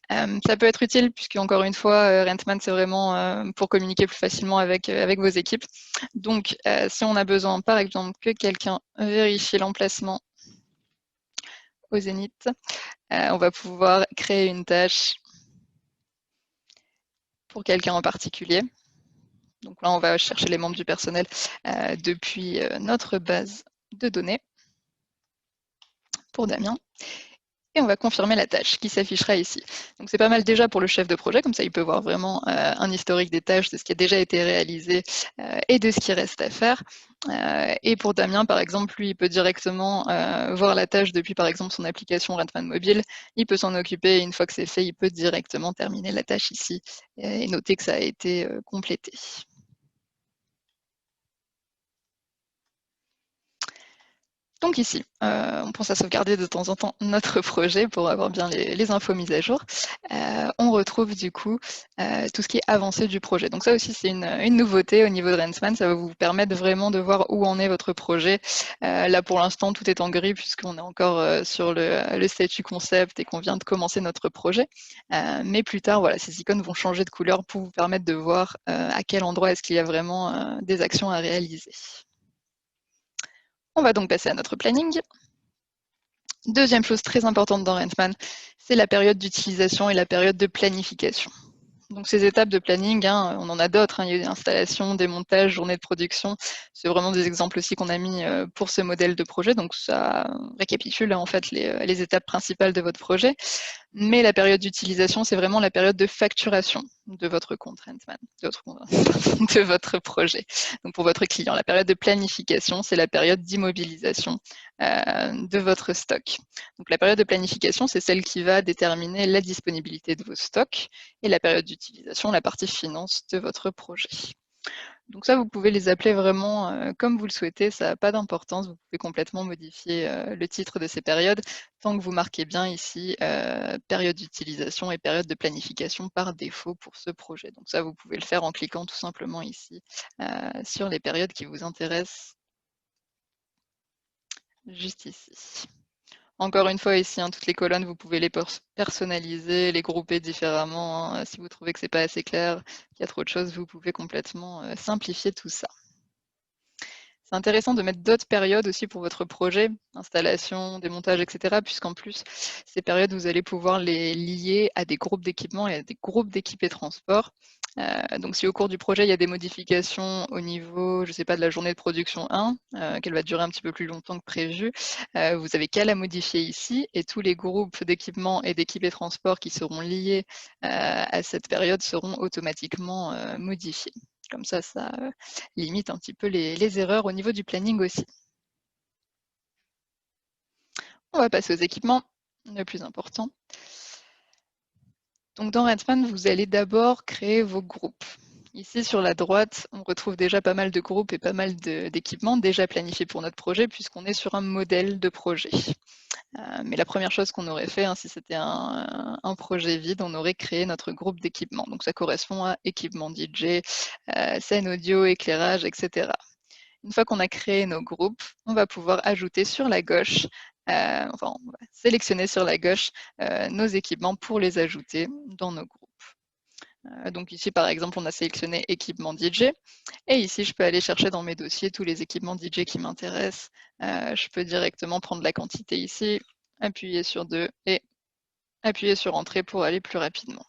Ça peut être utile puisque, encore une fois, Rentman, c'est vraiment pour communiquer plus facilement avec vos équipes. Donc, si on a besoin, par exemple, que quelqu'un vérifie l'emplacement au Zénith, on va pouvoir créer une tâche pour quelqu'un en particulier. Donc là, on va chercher les membres du personnel depuis notre base de données pour Damien. Et on va confirmer la tâche qui s'affichera ici. Donc c'est pas mal déjà pour le chef de projet, comme ça il peut voir vraiment un historique des tâches, de ce qui a déjà été réalisé et de ce qui reste à faire. Et pour Damien, par exemple, lui, il peut directement voir la tâche depuis, par exemple, son application Rentman Mobile. Il peut s'en occuper et une fois que c'est fait, il peut directement terminer la tâche ici et noter que ça a été complété. Donc ici, on pense à sauvegarder de temps en temps notre projet pour avoir bien les infos mises à jour. On retrouve du coup tout ce qui est avancé du projet. Donc ça aussi, c'est une nouveauté au niveau de Rentman. Ça va vous permettre vraiment de voir où en est votre projet. Là, pour l'instant, tout est en gris puisqu'on est encore sur le statut concept et qu'on vient de commencer notre projet. Mais plus tard, voilà, ces icônes vont changer de couleur pour vous permettre de voir à quel endroit est-ce qu'il y a vraiment des actions à réaliser. On va donc passer à notre planning. Deuxième chose très importante dans Rentman, c'est la période d'utilisation et la période de planification. Donc ces étapes de planning, on en a d'autres, il y a eu installation, démontage, journée de production. C'est vraiment des exemples aussi qu'on a mis pour ce modèle de projet. Donc ça récapitule en fait les étapes principales de votre projet. Mais la période d'utilisation, c'est vraiment la période de facturation de votre compte Rentman, de votre projet. Donc pour votre client, la période de planification, c'est la période d'immobilisation de votre stock. Donc la période de planification, c'est celle qui va déterminer la disponibilité de vos stocks, et la période d'utilisation, la partie finance de votre projet. Donc ça, vous pouvez les appeler vraiment comme vous le souhaitez, ça n'a pas d'importance, vous pouvez complètement modifier le titre de ces périodes, tant que vous marquez bien ici période d'utilisation et période de planification par défaut pour ce projet. Donc ça, vous pouvez le faire en cliquant tout simplement ici sur les périodes qui vous intéressent, juste ici. Encore une fois, ici, toutes les colonnes, vous pouvez les personnaliser, les grouper différemment. Si vous trouvez que c'est pas assez clair, qu'il y a trop de choses, vous pouvez complètement simplifier tout ça. C'est intéressant de mettre d'autres périodes aussi pour votre projet, installation, démontage, etc. Puisqu'en plus, ces périodes, vous allez pouvoir les lier à des groupes d'équipements et à des groupes d'équipes et transports. Donc si au cours du projet, il y a des modifications au niveau, je ne sais pas, de la journée de production 1, qu'elle va durer un petit peu plus longtemps que prévu, vous n'avez qu'à la modifier ici et tous les groupes d'équipements et d'équipes et transports qui seront liés à cette période seront automatiquement modifiés. Comme ça limite un petit peu les erreurs au niveau du planning aussi. On va passer aux équipements, le plus important. Donc dans Rentman, vous allez d'abord créer vos groupes. Ici, sur la droite, on retrouve déjà pas mal de groupes et pas mal d'équipements déjà planifiés pour notre projet, puisqu'on est sur un modèle de projet. Mais la première chose qu'on aurait fait, si c'était un projet vide, on aurait créé notre groupe d'équipements. Donc ça correspond à équipement DJ, scène audio, éclairage, etc. Une fois qu'on a créé nos groupes, on va pouvoir ajouter sur la gauche, on va sélectionner sur la gauche nos équipements pour les ajouter dans nos groupes. Donc ici, par exemple, on a sélectionné équipement DJ. Et ici, je peux aller chercher dans mes dossiers tous les équipements DJ qui m'intéressent. Je peux directement prendre la quantité ici, appuyer sur 2 et appuyer sur Entrée pour aller plus rapidement.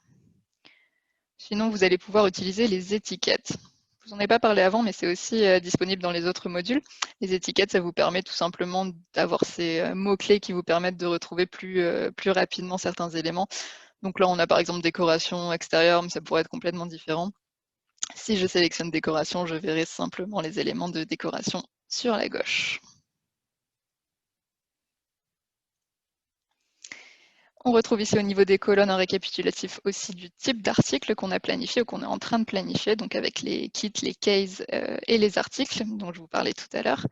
Sinon, vous allez pouvoir utiliser les étiquettes. Je vous en ai pas parlé avant, mais c'est aussi disponible dans les autres modules. Les étiquettes, ça vous permet tout simplement d'avoir ces mots-clés qui vous permettent de retrouver plus rapidement certains éléments. Donc là, on a par exemple décoration extérieure, mais ça pourrait être complètement différent. Si je sélectionne décoration, je verrai simplement les éléments de décoration sur la gauche. On retrouve ici au niveau des colonnes un récapitulatif aussi du type d'article qu'on a planifié ou qu'on est en train de planifier, donc avec les kits, les cases et les articles dont je vous parlais tout à l'heure.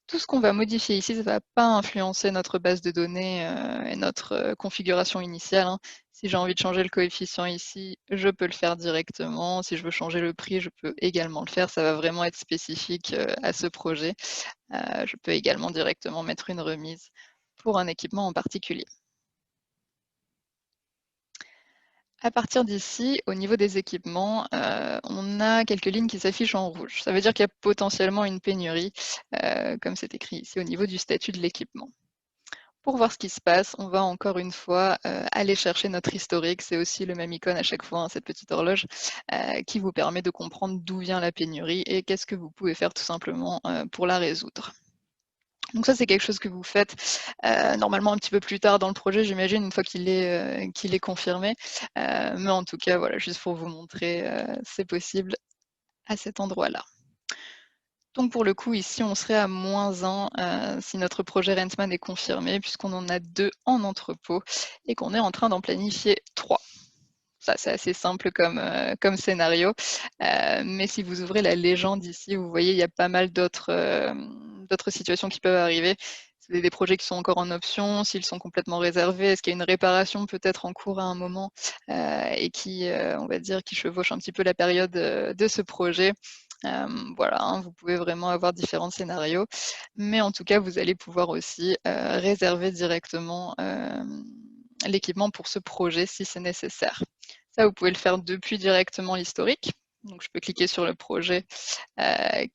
Tout ce qu'on va modifier ici, ça ne va pas influencer notre base de données et notre configuration initiale. Si j'ai envie de changer le coefficient ici, je peux le faire directement. Si je veux changer le prix, je peux également le faire. Ça va vraiment être spécifique à ce projet. Je peux également directement mettre une remise pour un équipement en particulier. À partir d'ici, au niveau des équipements, on a quelques lignes qui s'affichent en rouge. Ça veut dire qu'il y a potentiellement une pénurie, comme c'est écrit ici au niveau du statut de l'équipement. Pour voir ce qui se passe, on va encore une fois aller chercher notre historique. C'est aussi le même icône à chaque fois, cette petite horloge, qui vous permet de comprendre d'où vient la pénurie et qu'est-ce que vous pouvez faire tout simplement pour la résoudre. Donc ça, c'est quelque chose que vous faites normalement un petit peu plus tard dans le projet, j'imagine, une fois qu'il est confirmé. Mais en tout cas, voilà, juste pour vous montrer, c'est possible à cet endroit-là. Donc pour le coup, ici, on serait à -1 si notre projet Rentman est confirmé, puisqu'on en a 2 en entrepôt et qu'on est en train d'en planifier 3. Ça, c'est assez simple comme scénario. Mais si vous ouvrez la légende ici, vous voyez, il y a pas mal d'autres situations qui peuvent arriver. C'est des projets qui sont encore en option, s'ils sont complètement réservés, est-ce qu'il y a une réparation peut-être en cours à un moment et qui, on va dire, qui chevauche un petit peu la période de ce projet. Voilà, vous pouvez vraiment avoir différents scénarios. Mais en tout cas, vous allez pouvoir aussi réserver directement l'équipement pour ce projet si c'est nécessaire. Ça, vous pouvez le faire depuis directement l'historique. Donc, je peux cliquer sur le projet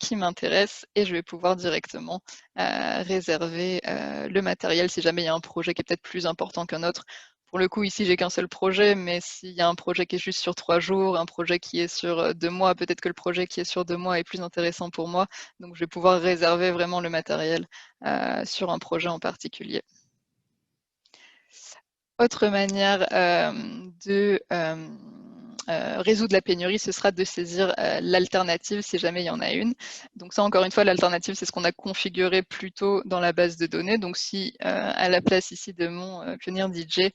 qui m'intéresse et je vais pouvoir directement réserver le matériel si jamais il y a un projet qui est peut-être plus important qu'un autre. Pour le coup, ici, j'ai qu'un seul projet, mais s'il y a un projet qui est juste sur 3 jours, un projet qui est sur 2 mois, peut-être que le projet qui est sur 2 mois est plus intéressant pour moi. Donc, je vais pouvoir réserver vraiment le matériel sur un projet en particulier. Autre manière de résoudre la pénurie, ce sera de saisir l'alternative si jamais il y en a une. Donc ça, encore une fois, l'alternative, c'est ce qu'on a configuré plus tôt dans la base de données. Donc si à la place ici de mon Pioneer DJ,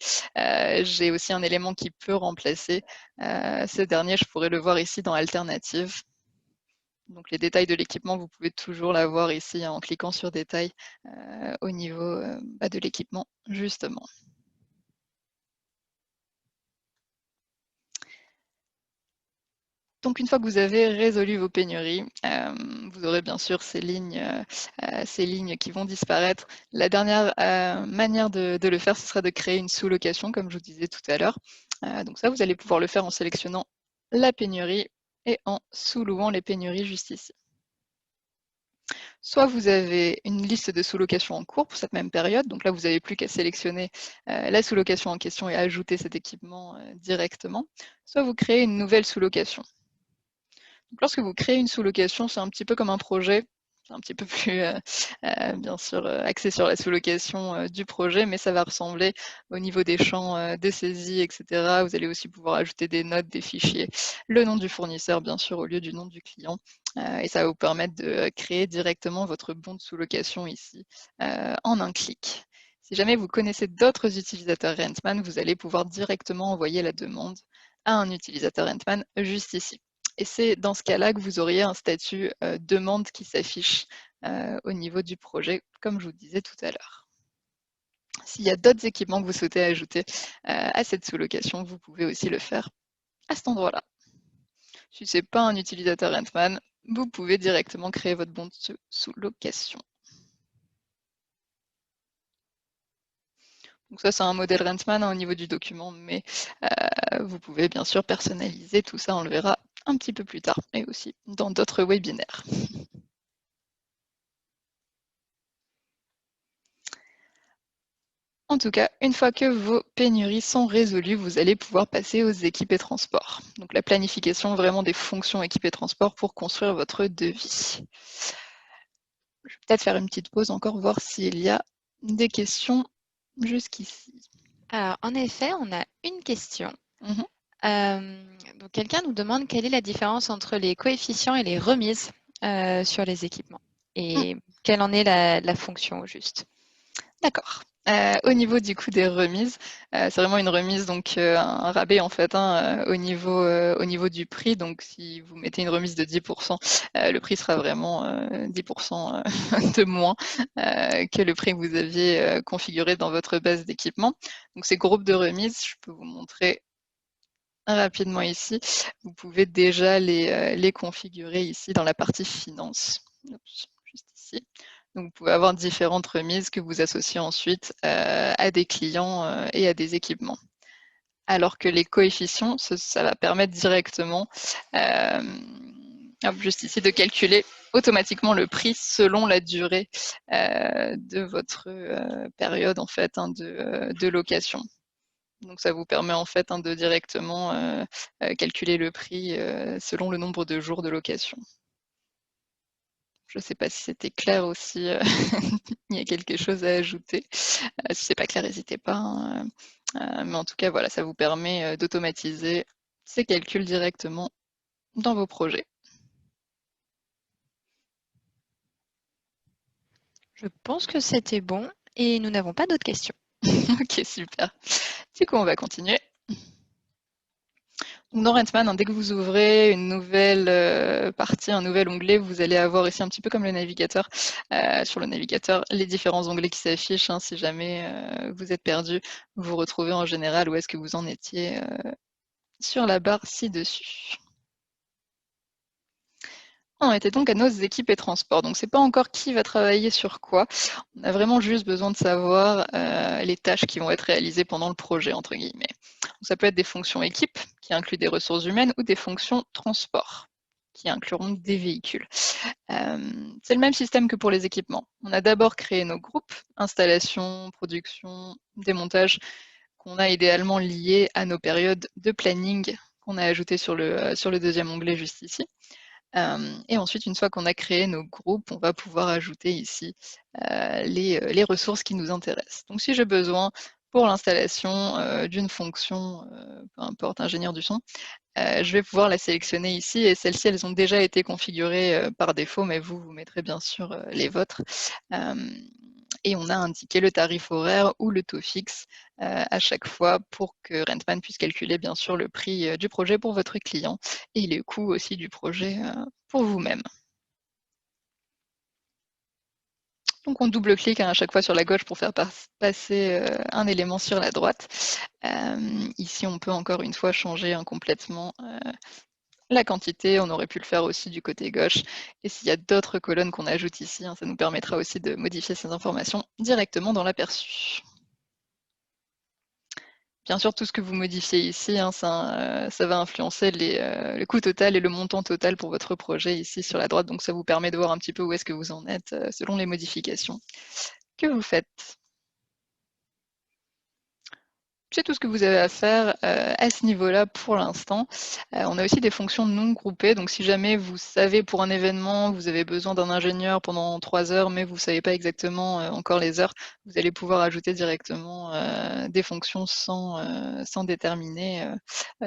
j'ai aussi un élément qui peut remplacer ce dernier, je pourrais le voir ici dans alternative. Donc les détails de l'équipement, vous pouvez toujours l'avoir ici en cliquant sur détails au niveau de l'équipement, justement. Donc une fois que vous avez résolu vos pénuries, vous aurez bien sûr ces lignes qui vont disparaître. La dernière manière de le faire, ce sera de créer une sous-location, comme je vous disais tout à l'heure. Donc ça, vous allez pouvoir le faire en sélectionnant la pénurie et en sous-louant les pénuries juste ici. Soit vous avez une liste de sous-locations en cours pour cette même période, donc là vous n'avez plus qu'à sélectionner la sous-location en question et ajouter cet équipement directement, soit vous créez une nouvelle sous-location. Donc, lorsque vous créez une sous-location, c'est un petit peu comme un projet, c'est un petit peu plus bien sûr axé sur la sous-location du projet, mais ça va ressembler au niveau des champs de saisie, etc. Vous allez aussi pouvoir ajouter des notes, des fichiers, le nom du fournisseur bien sûr au lieu du nom du client, et ça va vous permettre de créer directement votre bon de sous-location ici en un clic. Si jamais vous connaissez d'autres utilisateurs Rentman, vous allez pouvoir directement envoyer la demande à un utilisateur Rentman juste ici. Et c'est dans ce cas-là que vous auriez un statut demande qui s'affiche au niveau du projet, comme je vous disais tout à l'heure. S'il y a d'autres équipements que vous souhaitez ajouter à cette sous-location, vous pouvez aussi le faire à cet endroit-là. Si ce n'est pas un utilisateur Rentman, vous pouvez directement créer votre bon de sous-location. Donc ça, c'est un modèle Rentman au niveau du document, mais vous pouvez bien sûr personnaliser tout ça, on le verra un petit peu plus tard, et aussi dans d'autres webinaires. En tout cas, une fois que vos pénuries sont résolues, vous allez pouvoir passer aux équipes et transports. Donc la planification vraiment des fonctions équipes et transports pour construire votre devis. Je vais peut-être faire une petite pause encore, voir s'il y a des questions jusqu'ici. Alors, en effet, on a une question. Mhm. Donc, quelqu'un nous demande quelle est la différence entre les coefficients et les remises sur les équipements et quelle en est la fonction au juste. D'accord. Au niveau du coup des remises, c'est vraiment une remise, donc un rabais en fait au niveau du prix. Donc si vous mettez une remise de 10%, le prix sera vraiment 10% de moins que le prix que vous aviez configuré dans votre base d'équipement. Donc ces groupes de remises, je peux vous montrer rapidement ici. Vous pouvez déjà les configurer ici dans la partie finance. Oups, juste ici. Donc, vous pouvez avoir différentes remises que vous associez ensuite à des clients et à des équipements. Alors que les coefficients, ça va permettre directement, juste ici, de calculer automatiquement le prix selon la durée de votre période en fait de location. Donc ça vous permet en fait de directement calculer le prix selon le nombre de jours de location. Je ne sais pas si c'était clair aussi, il y a quelque chose à ajouter. Si c'est pas clair, n'hésitez pas, hein, mais en tout cas, voilà, ça vous permet d'automatiser ces calculs directement dans vos projets. Je pense que c'était bon et nous n'avons pas d'autres questions. Ok, super. Du coup, on va continuer. Dans Rentman, dès que vous ouvrez une nouvelle partie, un nouvel onglet, vous allez avoir ici un petit peu comme le navigateur, sur le navigateur, les différents onglets qui s'affichent. Si jamais vous êtes perdu, vous retrouvez en général où est-ce que vous en étiez sur la barre ci-dessus. On était donc à nos équipes et transports. Donc, c'est pas encore qui va travailler sur quoi. On a vraiment juste besoin de savoir les tâches qui vont être réalisées pendant le projet, entre guillemets. Donc, ça peut être des fonctions équipe, qui incluent des ressources humaines, ou des fonctions transport, qui incluront des véhicules. C'est le même système que pour les équipements. On a d'abord créé nos groupes, installation, production, démontage, qu'on a idéalement liés à nos périodes de planning qu'on a ajoutées sur le deuxième onglet juste ici. Et ensuite, une fois qu'on a créé nos groupes, on va pouvoir ajouter ici les ressources qui nous intéressent. Donc si j'ai besoin pour l'installation d'une fonction, peu importe, ingénieur du son, je vais pouvoir la sélectionner ici et celles-ci, elles ont déjà été configurées par défaut, mais vous mettrez bien sûr les vôtres. Et on a indiqué le tarif horaire ou le taux fixe à chaque fois pour que Rentman puisse calculer bien sûr le prix du projet pour votre client et les coûts aussi du projet pour vous-même. Donc on double-clique à chaque fois sur la gauche pour faire passer un élément sur la droite. Ici, on peut encore une fois changer complètement la quantité. On aurait pu le faire aussi du côté gauche. Et s'il y a d'autres colonnes qu'on ajoute ici, ça nous permettra aussi de modifier ces informations directement dans l'aperçu. Bien sûr, tout ce que vous modifiez ici, ça va influencer le coût total et le montant total pour votre projet ici sur la droite. Donc ça vous permet de voir un petit peu où est-ce que vous en êtes selon les modifications que vous faites. C'est tout ce que vous avez à faire à ce niveau-là pour l'instant. On a aussi des fonctions non groupées, donc si jamais vous savez pour un événement, vous avez besoin d'un ingénieur pendant 3 heures, mais vous ne savez pas exactement encore les heures, vous allez pouvoir ajouter directement des fonctions sans déterminer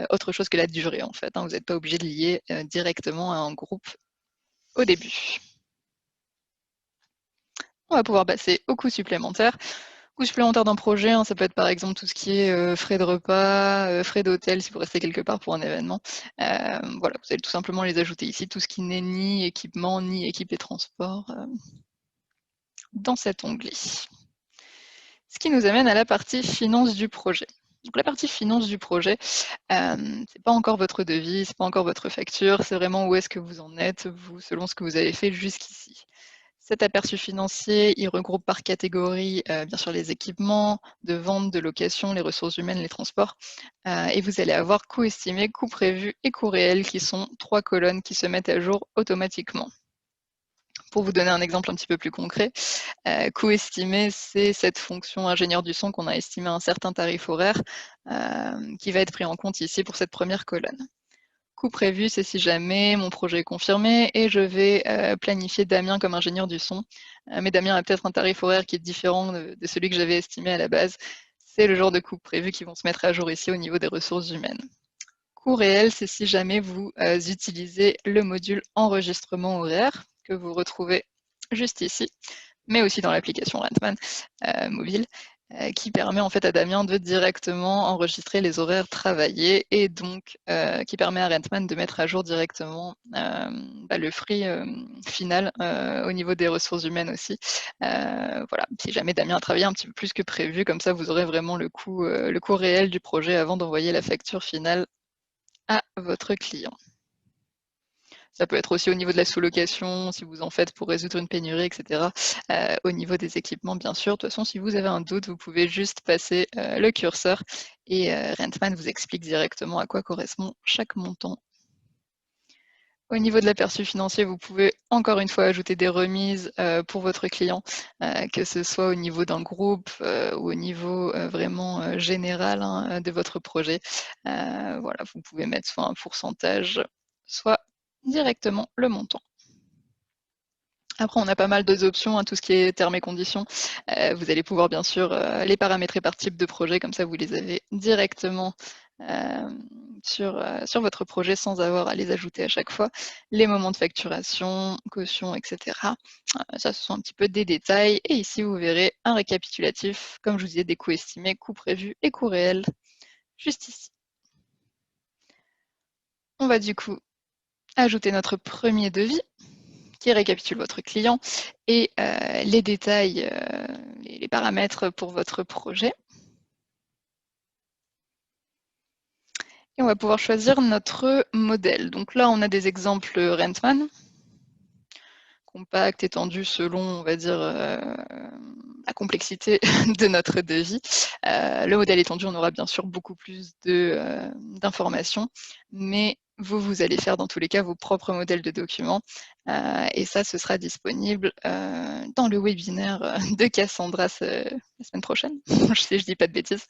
autre chose que la durée en fait. Vous n'êtes pas obligé de lier directement à un groupe au début. On va pouvoir passer aux coûts supplémentaires. Coûts supplémentaires d'un projet, ça peut être par exemple tout ce qui est frais de repas, frais d'hôtel si vous restez quelque part pour un événement. Voilà, vous allez tout simplement les ajouter ici, tout ce qui n'est ni équipement, ni équipe et transport dans cet onglet. Ce qui nous amène à la partie finance du projet. Donc la partie finance du projet, c'est pas encore votre devis, c'est pas encore votre facture, c'est vraiment où est-ce que vous en êtes, vous, selon ce que vous avez fait jusqu'ici. Cet aperçu financier, il regroupe par catégorie, bien sûr, les équipements de vente, de location, les ressources humaines, les transports. Et vous allez avoir coût estimé, coût prévu et coût réel qui sont 3 colonnes qui se mettent à jour automatiquement. Pour vous donner un exemple un petit peu plus concret, coût estimé, c'est cette fonction ingénieur du son qu'on a estimé à un certain tarif horaire qui va être pris en compte ici pour cette première colonne. Coût prévu, c'est si jamais mon projet est confirmé et je vais planifier Damien comme ingénieur du son. Mais Damien a peut-être un tarif horaire qui est différent de celui que j'avais estimé à la base. C'est le genre de coûts prévus qui vont se mettre à jour ici au niveau des ressources humaines. Coût réel, c'est si jamais vous utilisez le module enregistrement horaire que vous retrouvez juste ici, mais aussi dans l'application Rentman mobile, qui permet en fait à Damien de directement enregistrer les horaires travaillés et donc qui permet à Rentman de mettre à jour directement le free final au niveau des ressources humaines aussi. Voilà, si jamais Damien a travaillé un petit peu plus que prévu, comme ça vous aurez vraiment le coût réel du projet avant d'envoyer la facture finale à votre client. Ça peut être aussi au niveau de la sous-location, si vous en faites pour résoudre une pénurie, etc. Au niveau des équipements, bien sûr. De toute façon, si vous avez un doute, vous pouvez juste passer le curseur et Rentman vous explique directement à quoi correspond chaque montant. Au niveau de l'aperçu financier, vous pouvez encore une fois ajouter des remises pour votre client, que ce soit au niveau d'un groupe ou au niveau vraiment général de votre projet. Voilà, vous pouvez mettre soit un pourcentage, soit directement le montant. Après, on a pas mal d'autres options, tout ce qui est termes et conditions. Vous allez pouvoir bien sûr les paramétrer par type de projet, comme ça vous les avez directement sur votre projet sans avoir à les ajouter à chaque fois. Les moments de facturation, caution, etc. Ça, ce sont un petit peu des détails. Et ici, vous verrez un récapitulatif, comme je vous disais, des coûts estimés, coûts prévus et coûts réels, juste ici. On va du coup ajouter notre premier devis qui récapitule votre client et les détails, les paramètres pour votre projet. Et on va pouvoir choisir notre modèle. Donc là, on a des exemples Rentman, compact, étendu selon, on va dire, la complexité de notre devis. Le modèle étendu, on aura bien sûr beaucoup plus d'informations, mais vous allez faire dans tous les cas vos propres modèles de documents. Et ça, ce sera disponible dans le webinaire de Cassandra la semaine prochaine. Je dis pas de bêtises.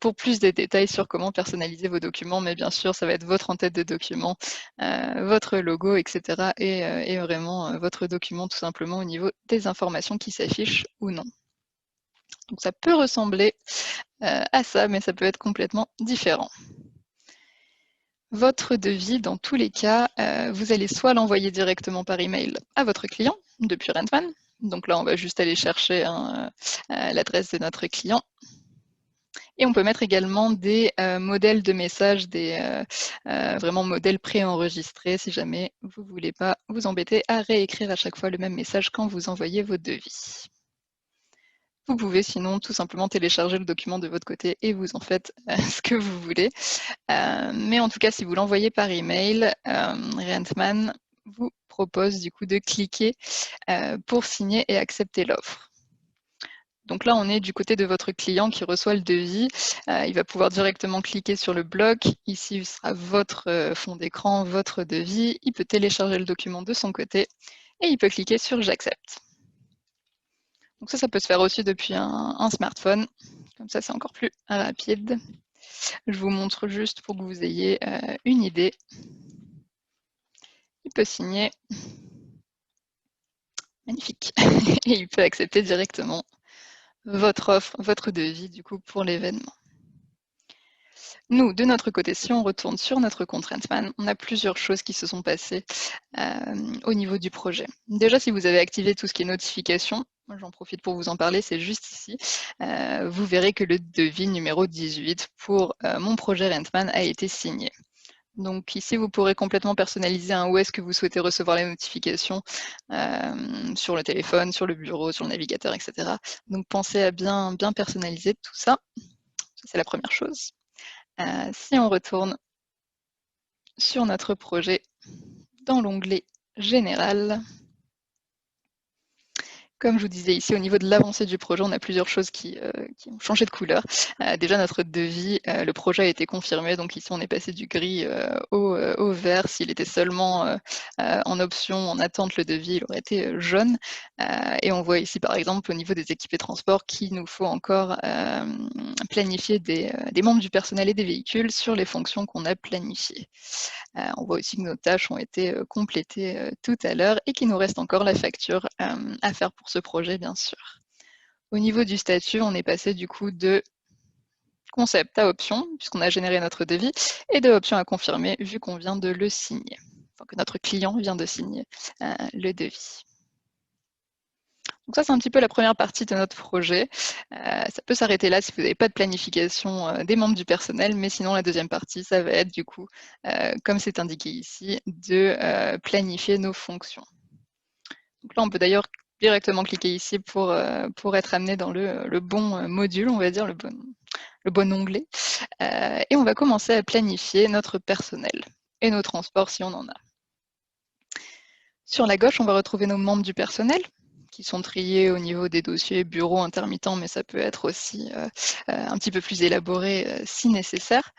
Pour plus de détails sur comment personnaliser vos documents, mais bien sûr, ça va être votre en-tête de document, votre logo, etc. Et vraiment votre document tout simplement au niveau des informations qui s'affichent ou non. Donc ça peut ressembler à ça, mais ça peut être complètement différent. Votre devis, dans tous les cas, vous allez soit l'envoyer directement par email à votre client depuis Rentman. Donc là, on va juste aller chercher l'adresse de notre client. Et on peut mettre également des modèles de messages, des vraiment modèles préenregistrés si jamais vous ne voulez pas vous embêter à réécrire à chaque fois le même message quand vous envoyez vos devis. Vous pouvez sinon tout simplement télécharger le document de votre côté et vous en faites ce que vous voulez. Mais en tout cas, si vous l'envoyez par email, Rentman vous propose du coup de cliquer pour signer et accepter l'offre. Donc là, on est du côté de votre client qui reçoit le devis. Il va pouvoir directement cliquer sur le bloc. Ici, il sera votre fond d'écran, votre devis. Il peut télécharger le document de son côté et il peut cliquer sur « J'accepte ». Donc ça peut se faire aussi depuis un smartphone. Comme ça, c'est encore plus rapide. Je vous montre juste pour que vous ayez une idée. Il peut signer. Magnifique. Et il peut accepter directement votre offre, votre devis du coup pour l'événement. Nous, de notre côté, si on retourne sur notre compte Rentman, on a plusieurs choses qui se sont passées au niveau du projet. Déjà, si vous avez activé tout ce qui est notification, j'en profite pour vous en parler, c'est juste ici, vous verrez que le devis numéro 18 pour mon projet Rentman a été signé. Donc ici, vous pourrez complètement personnaliser où est-ce que vous souhaitez recevoir les notifications sur le téléphone, sur le bureau, sur le navigateur, etc. Donc pensez à bien personnaliser tout ça. C'est la première chose. Si on retourne sur notre projet dans l'onglet Général, comme je vous disais ici, au niveau de l'avancée du projet, on a plusieurs choses qui ont changé de couleur. Déjà, notre devis, le projet a été confirmé. Donc ici, on est passé du gris au vert. S'il était seulement en option, en attente, le devis, il aurait été jaune. Et on voit ici, par exemple, au niveau des équipés transport, qu'il nous faut encore planifier des membres du personnel et des véhicules sur les fonctions qu'on a planifiées. On voit aussi que nos tâches ont été complétées tout à l'heure et qu'il nous reste encore la facture à faire pour ce projet, bien sûr. Au niveau du statut, on est passé du coup de concept à option, puisqu'on a généré notre devis, et de option à confirmer, vu qu'on vient de le signer, enfin que notre client vient de signer le devis. Donc ça, c'est un petit peu la première partie de notre projet. Ça peut s'arrêter là si vous n'avez pas de planification des membres du personnel, mais sinon, la deuxième partie, ça va être du coup, comme c'est indiqué ici, de planifier nos fonctions. Donc là, on peut d'ailleurs directement cliquer ici pour être amené dans le bon module, on va dire, le bon onglet. Et on va commencer à planifier notre personnel et nos transports si on en a. Sur la gauche, on va retrouver nos membres du personnel qui sont triés au niveau des dossiers bureau intermittent, mais ça peut être aussi un petit peu plus élaboré si nécessaire.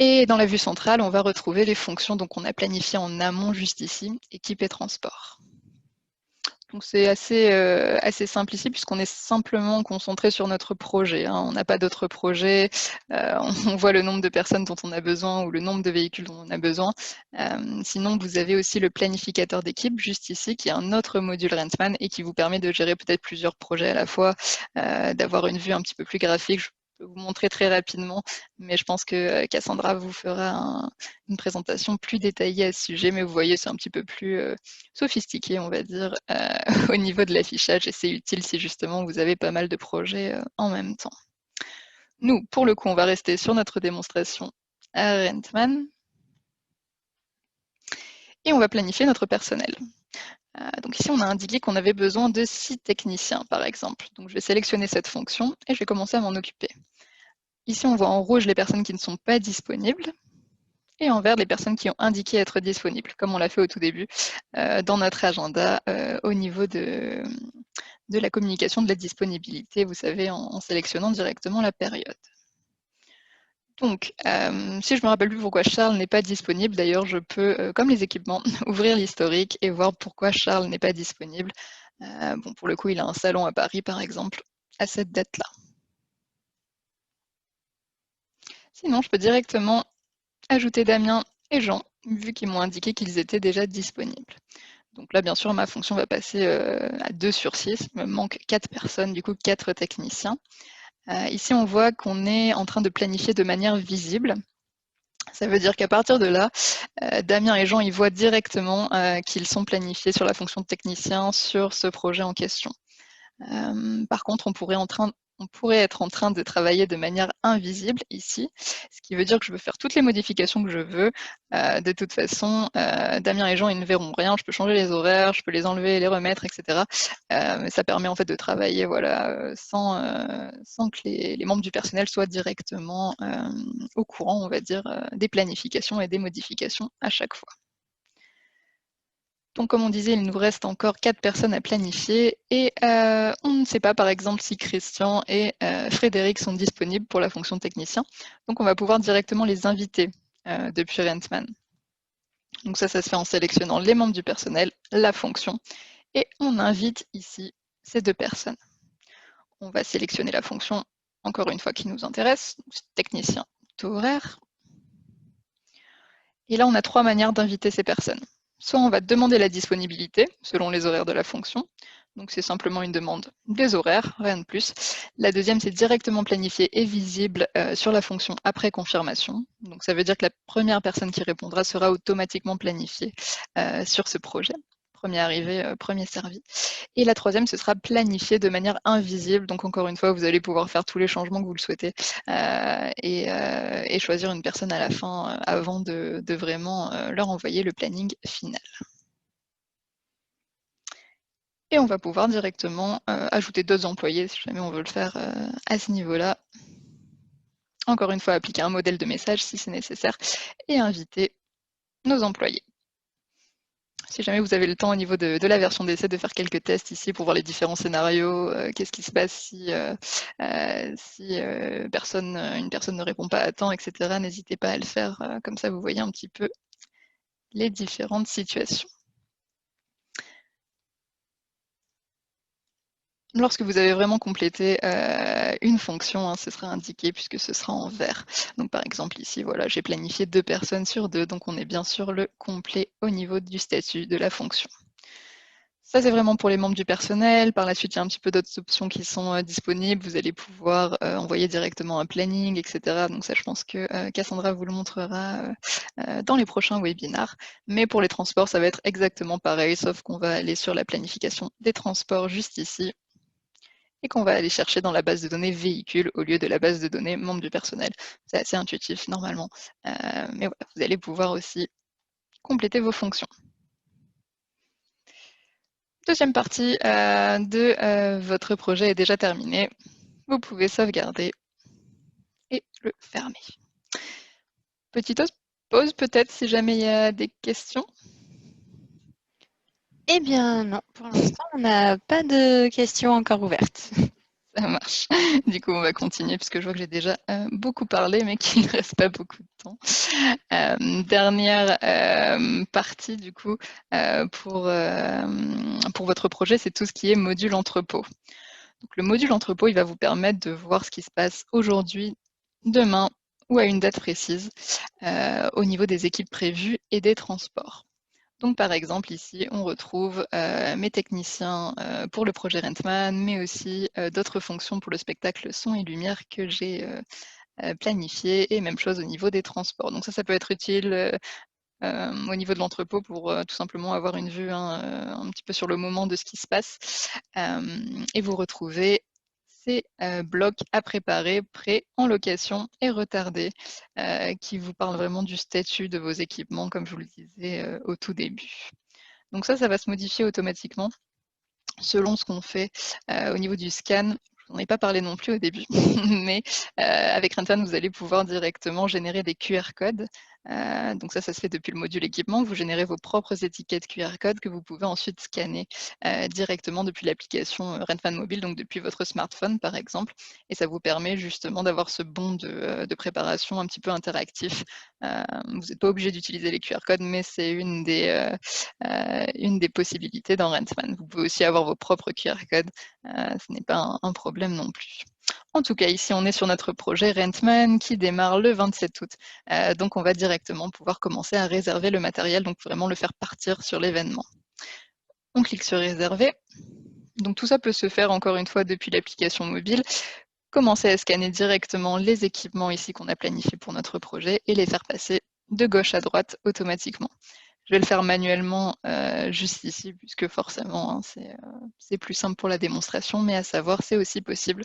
Et dans la vue centrale, on va retrouver les fonctions qu'on a planifiées en amont juste ici, équipe et transport. Donc c'est assez simple ici puisqu'on est simplement concentré sur notre projet. On n'a pas d'autres projets. On voit le nombre de personnes dont on a besoin ou le nombre de véhicules dont on a besoin. Sinon, vous avez aussi le planificateur d'équipe juste ici qui est un autre module Rentman et qui vous permet de gérer peut-être plusieurs projets à la fois, d'avoir une vue un petit peu plus graphique. Je peux vous montrer très rapidement, mais je pense que Cassandra vous fera une présentation plus détaillée à ce sujet, mais vous voyez, c'est un petit peu plus sophistiqué, on va dire, au niveau de l'affichage, et c'est utile si justement vous avez pas mal de projets en même temps. Nous, pour le coup, on va rester sur notre démonstration à Rentman, et on va planifier notre personnel. Donc ici, on a indiqué qu'on avait besoin de 6 techniciens, par exemple. Donc je vais sélectionner cette fonction et je vais commencer à m'en occuper. Ici, on voit en rouge les personnes qui ne sont pas disponibles et en vert les personnes qui ont indiqué être disponibles, comme on l'a fait au tout début dans notre agenda au niveau de la communication de la disponibilité, vous savez, en sélectionnant directement la période. Donc, si je me rappelle plus pourquoi Charles n'est pas disponible, d'ailleurs, je peux, comme les équipements, ouvrir l'historique et voir pourquoi Charles n'est pas disponible. Bon, pour le coup, il a un salon à Paris, par exemple, à cette date-là. Sinon, je peux directement ajouter Damien et Jean, vu qu'ils m'ont indiqué qu'ils étaient déjà disponibles. Donc là, bien sûr, ma fonction va passer à 2 sur 6. Il me manque 4 personnes, du coup 4 techniciens. Ici, on voit qu'on est en train de planifier de manière visible. Ça veut dire qu'à partir de là, Damien et Jean, ils voient directement qu'ils sont planifiés sur la fonction de technicien sur ce projet en question. Par contre, on pourrait être en train de travailler de manière invisible ici, ce qui veut dire que je peux faire toutes les modifications que je veux. De toute façon, Damien et Jean, ils ne verront rien. Je peux changer les horaires, je peux les enlever, les remettre, etc. Mais ça permet en fait de travailler voilà, sans que les membres du personnel soient directement au courant, on va dire, des planifications et des modifications à chaque fois. Donc, comme on disait, il nous reste encore 4 personnes à planifier et on ne sait pas, par exemple, si Christian et Frédéric sont disponibles pour la fonction technicien. Donc, on va pouvoir directement les inviter depuis Rentman. Donc ça se fait en sélectionnant les membres du personnel, la fonction, et on invite ici ces 2 personnes. On va sélectionner la fonction, encore une fois, qui nous intéresse, technicien taux horaire. Et là, on a 3 manières d'inviter ces personnes. Soit on va demander la disponibilité selon les horaires de la fonction. Donc c'est simplement une demande des horaires, rien de plus. La deuxième, c'est directement planifié et visible sur la fonction après confirmation. Donc ça veut dire que la première personne qui répondra sera automatiquement planifiée sur ce projet. Premier arrivé, premier servi. Et la troisième, ce sera planifié de manière invisible. Donc encore une fois, vous allez pouvoir faire tous les changements que vous le souhaitez et choisir une personne à la fin avant de vraiment leur envoyer le planning final. Et on va pouvoir directement ajouter d'autres employés si jamais on veut le faire à ce niveau-là. Encore une fois, appliquer un modèle de message si c'est nécessaire et inviter nos employés. Si jamais vous avez le temps au niveau de la version d'essai de faire quelques tests ici pour voir les différents scénarios, qu'est-ce qui se passe si une personne ne répond pas à temps, etc. N'hésitez pas à le faire, comme ça vous voyez un petit peu les différentes situations. Lorsque vous avez vraiment complété une fonction, ce sera indiqué puisque ce sera en vert. Donc par exemple ici, voilà, j'ai planifié 2 personnes sur 2, donc on est bien sur le complet au niveau du statut de la fonction. Ça, c'est vraiment pour les membres du personnel. Par la suite, il y a un petit peu d'autres options qui sont disponibles. Vous allez pouvoir envoyer directement un planning, etc. Donc ça, je pense que Cassandra vous le montrera dans les prochains webinars. Mais pour les transports, ça va être exactement pareil, sauf qu'on va aller sur la planification des transports juste ici et qu'on va aller chercher dans la base de données véhicules au lieu de la base de données membres du personnel. C'est assez intuitif normalement. Mais voilà, vous allez pouvoir aussi compléter vos fonctions. Deuxième partie de votre projet est déjà terminée. Vous pouvez sauvegarder et le fermer. Petite pause peut-être si jamais il y a des questions. Eh bien non, pour l'instant on n'a pas de questions encore ouvertes. Ça marche. Du coup, on va continuer puisque je vois que j'ai déjà beaucoup parlé, mais qu'il ne reste pas beaucoup de temps. Dernière partie, du coup, pour votre projet, c'est tout ce qui est module entrepôt. Donc, le module entrepôt, il va vous permettre de voir ce qui se passe aujourd'hui, demain ou à une date précise au niveau des équipes prévues et des transports. Donc, par exemple, ici, on retrouve mes techniciens pour le projet Rentman, mais aussi d'autres fonctions pour le spectacle son et lumière que j'ai planifié, et même chose au niveau des transports. Donc ça peut être utile au niveau de l'entrepôt pour tout simplement avoir une vue un petit peu sur le moment de ce qui se passe. Et vous retrouvez ces blocs à préparer, prêts en location et retardés, qui vous parlent vraiment du statut de vos équipements, comme je vous le disais au tout début. Donc ça va se modifier automatiquement selon ce qu'on fait au niveau du scan. Je n'en ai pas parlé non plus au début, mais avec Rentman, vous allez pouvoir directement générer des QR codes. Donc ça se fait depuis le module équipement. Vous générez vos propres étiquettes QR codes que vous pouvez ensuite scanner directement depuis l'application Rentman Mobile, donc depuis votre smartphone par exemple. Et ça vous permet justement d'avoir ce bon de préparation un petit peu interactif. Vous n'êtes pas obligé d'utiliser les QR codes, mais c'est une des possibilités dans Rentman. Vous pouvez aussi avoir vos propres QR codes. Ce n'est pas un problème non plus. En tout cas, ici, on est sur notre projet Rentman qui démarre le 27 août. Donc, on va directement pouvoir commencer à réserver le matériel, donc vraiment le faire partir sur l'événement. On clique sur réserver. Donc tout ça peut se faire encore une fois depuis l'application mobile. Commencez à scanner directement les équipements ici qu'on a planifiés pour notre projet et les faire passer de gauche à droite automatiquement. Je vais le faire manuellement juste ici, puisque forcément hein, c'est plus simple pour la démonstration, mais à savoir c'est aussi possible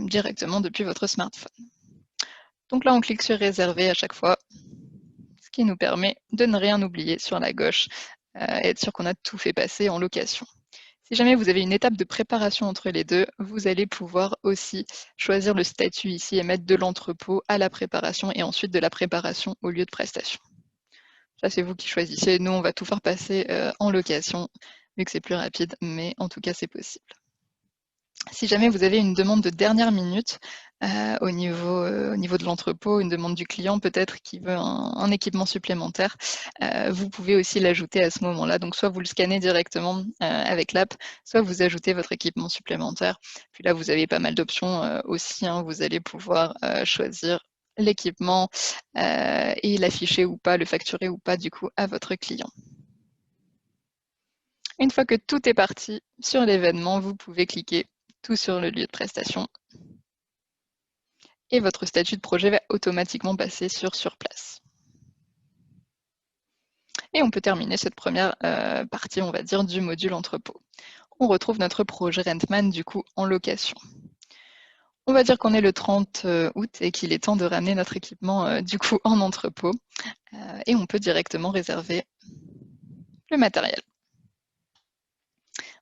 directement depuis votre smartphone. Donc là on clique sur réserver à chaque fois, ce qui nous permet de ne rien oublier sur la gauche et être sûr qu'on a tout fait passer en location. Si jamais vous avez une étape de préparation entre les deux, vous allez pouvoir aussi choisir le statut ici et mettre de l'entrepôt à la préparation et ensuite de la préparation au lieu de prestation. Ça, c'est vous qui choisissez. Nous, on va tout faire passer en location, vu que c'est plus rapide, mais en tout cas, c'est possible. Si jamais vous avez une demande de dernière minute au niveau de l'entrepôt, une demande du client peut-être qui veut un équipement supplémentaire, vous pouvez aussi l'ajouter à ce moment-là. Donc soit vous le scannez directement avec l'app, soit vous ajoutez votre équipement supplémentaire. Puis là, vous avez pas mal d'options aussi. Hein. Vous allez pouvoir choisir l'équipement et l'afficher ou pas, le facturer ou pas du coup à votre client. Une fois que tout est parti sur l'événement, vous pouvez cliquer tout sur le lieu de prestation et votre statut de projet va automatiquement passer sur place. Et on peut terminer cette première partie, on va dire, du module entrepôt. On retrouve notre projet Rentman du coup en location. On va dire qu'on est le 30 août et qu'il est temps de ramener notre équipement du coup en entrepôt et on peut directement réserver le matériel.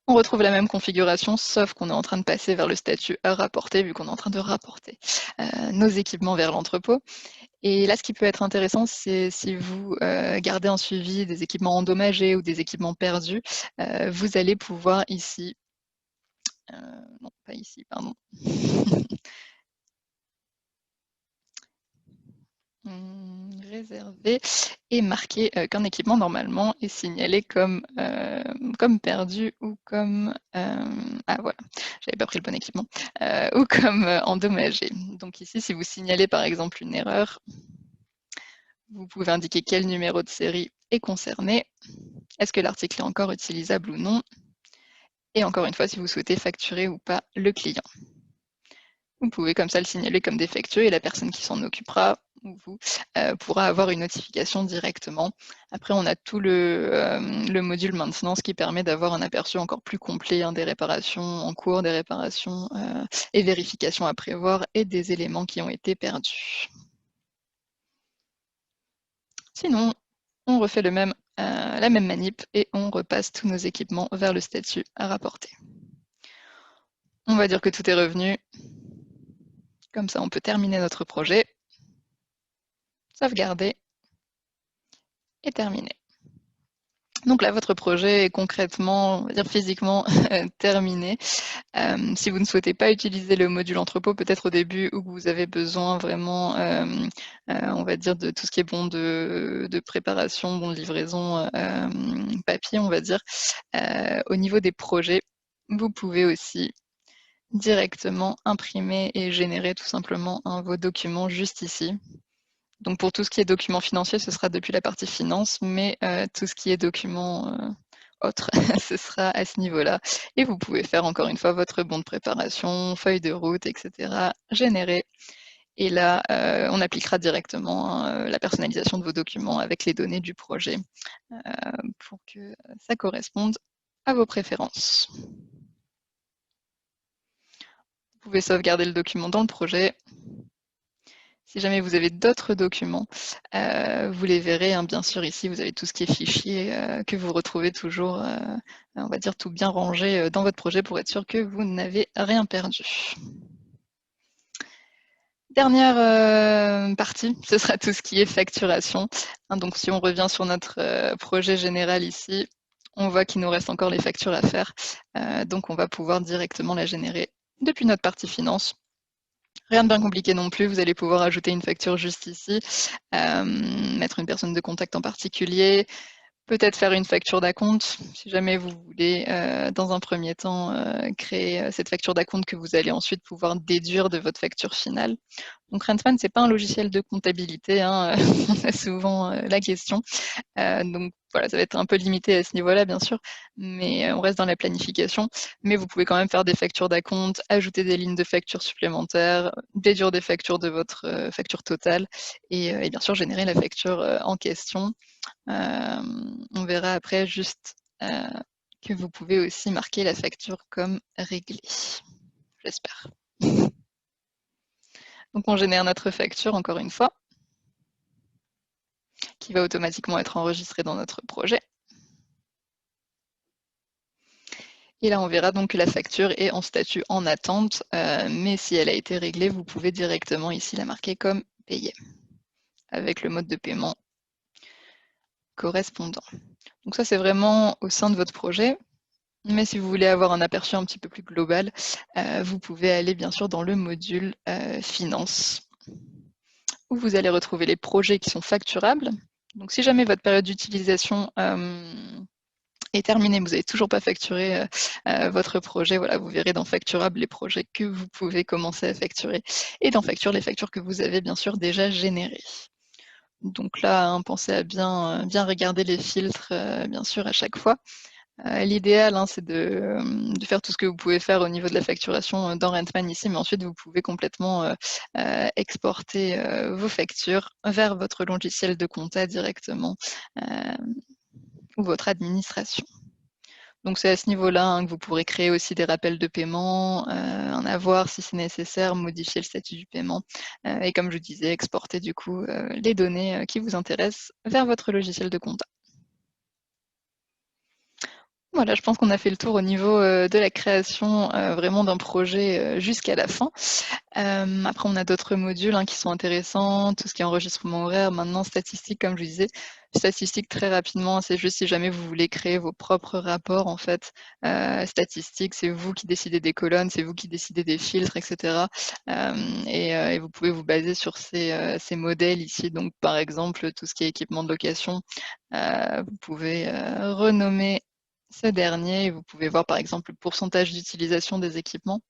On retrouve la même configuration, sauf qu'on est en train de passer vers le statut à rapporter, vu qu'on est en train de rapporter nos équipements vers l'entrepôt. Et là, ce qui peut être intéressant, c'est si vous gardez un suivi des équipements endommagés ou des équipements perdus, vous allez pouvoir ici, non pas ici, pardon, réserver et marquer qu'un équipement normalement est signalé comme perdu ou comme ah voilà, j'avais pas pris le bon équipement ou comme endommagé. Donc ici, si vous signalez par exemple une erreur, vous pouvez indiquer quel numéro de série est concerné, est-ce que l'article est encore utilisable ou non, et encore une fois, si vous souhaitez facturer ou pas le client. Vous pouvez comme ça le signaler comme défectueux et la personne qui s'en occupera, ou vous, pourra avoir une notification directement. Après, on a tout le module maintenance qui permet d'avoir un aperçu encore plus complet hein, des réparations en cours, des réparations et vérifications à prévoir et des éléments qui ont été perdus. Sinon, on refait la même manip et on repasse tous nos équipements vers le statut à rapporter. On va dire que tout est revenu. Comme ça, on peut terminer notre projet, sauvegarder et terminer. Donc là, votre projet est concrètement, on va dire physiquement, terminé. Si vous ne souhaitez pas utiliser le module entrepôt, peut-être au début où vous avez besoin vraiment, on va dire, de tout ce qui est bon de préparation, bon de livraison, papier, on va dire, au niveau des projets, vous pouvez aussi directement imprimer et générer tout simplement vos documents juste ici. Donc pour tout ce qui est documents financiers, ce sera depuis la partie finance, mais tout ce qui est documents autres, ce sera à ce niveau-là. Et vous pouvez faire encore une fois votre bon de préparation, feuille de route, etc. Générer. Et là, on appliquera directement la personnalisation de vos documents avec les données du projet pour que ça corresponde à vos préférences. Vous pouvez sauvegarder le document dans le projet. Si jamais vous avez d'autres documents, vous les verrez, hein, bien sûr, ici, vous avez tout ce qui est fichier que vous retrouvez toujours, on va dire, tout bien rangé dans votre projet pour être sûr que vous n'avez rien perdu. Dernière partie, ce sera tout ce qui est facturation. Hein, donc si on revient sur notre projet général ici, on voit qu'il nous reste encore les factures à faire. Donc on va pouvoir directement la générer depuis notre partie finance. Rien de bien compliqué non plus, vous allez pouvoir ajouter une facture juste ici, mettre une personne de contact en particulier, peut-être faire une facture d'acompte, si jamais vous voulez, dans un premier temps, créer cette facture d'acompte que vous allez ensuite pouvoir déduire de votre facture finale. Donc Rentman, c'est pas un logiciel de comptabilité, hein, on a souvent la question. Donc voilà, ça va être un peu limité à ce niveau-là, bien sûr, mais on reste dans la planification. Mais vous pouvez quand même faire des factures d'acompte, ajouter des lignes de factures supplémentaires, déduire des factures de votre facture totale, et bien sûr générer la facture en question. On verra après juste que vous pouvez aussi marquer la facture comme réglée, j'espère. Donc on génère notre facture encore une fois, qui va automatiquement être enregistrée dans notre projet. Et là, on verra donc que la facture est en statut en attente, mais si elle a été réglée, vous pouvez directement ici la marquer comme payée, avec le mode de paiement correspondant. Donc ça, c'est vraiment au sein de votre projet. Mais si vous voulez avoir un aperçu un petit peu plus global, vous pouvez aller bien sûr dans le module finance, où vous allez retrouver les projets qui sont facturables. Donc si jamais votre période d'utilisation est terminée, vous n'avez toujours pas facturé votre projet, voilà, vous verrez dans facturable les projets que vous pouvez commencer à facturer, et dans facture les factures que vous avez bien sûr déjà générées. Donc là, hein, pensez à bien regarder les filtres, bien sûr, à chaque fois. L'idéal, hein, c'est de faire tout ce que vous pouvez faire au niveau de la facturation dans Rentman ici, mais ensuite vous pouvez complètement exporter vos factures vers votre logiciel de compta directement ou votre administration. Donc c'est à ce niveau-là hein, que vous pourrez créer aussi des rappels de paiement, en avoir si c'est nécessaire, modifier le statut du paiement, et comme je vous disais, exporter du coup les données qui vous intéressent vers votre logiciel de compta. Voilà, je pense qu'on a fait le tour au niveau de la création vraiment d'un projet jusqu'à la fin. Après, on a d'autres modules hein, qui sont intéressants, tout ce qui est enregistrement horaire, maintenant statistique, comme je vous disais. Statistique, très rapidement, c'est juste si jamais vous voulez créer vos propres rapports, en fait. Statistique, c'est vous qui décidez des colonnes, c'est vous qui décidez des filtres, etc. Et vous pouvez vous baser sur ces modèles ici. Donc, par exemple, tout ce qui est équipement de location, vous pouvez renommer ce dernier, vous pouvez voir par exemple le pourcentage d'utilisation des équipements.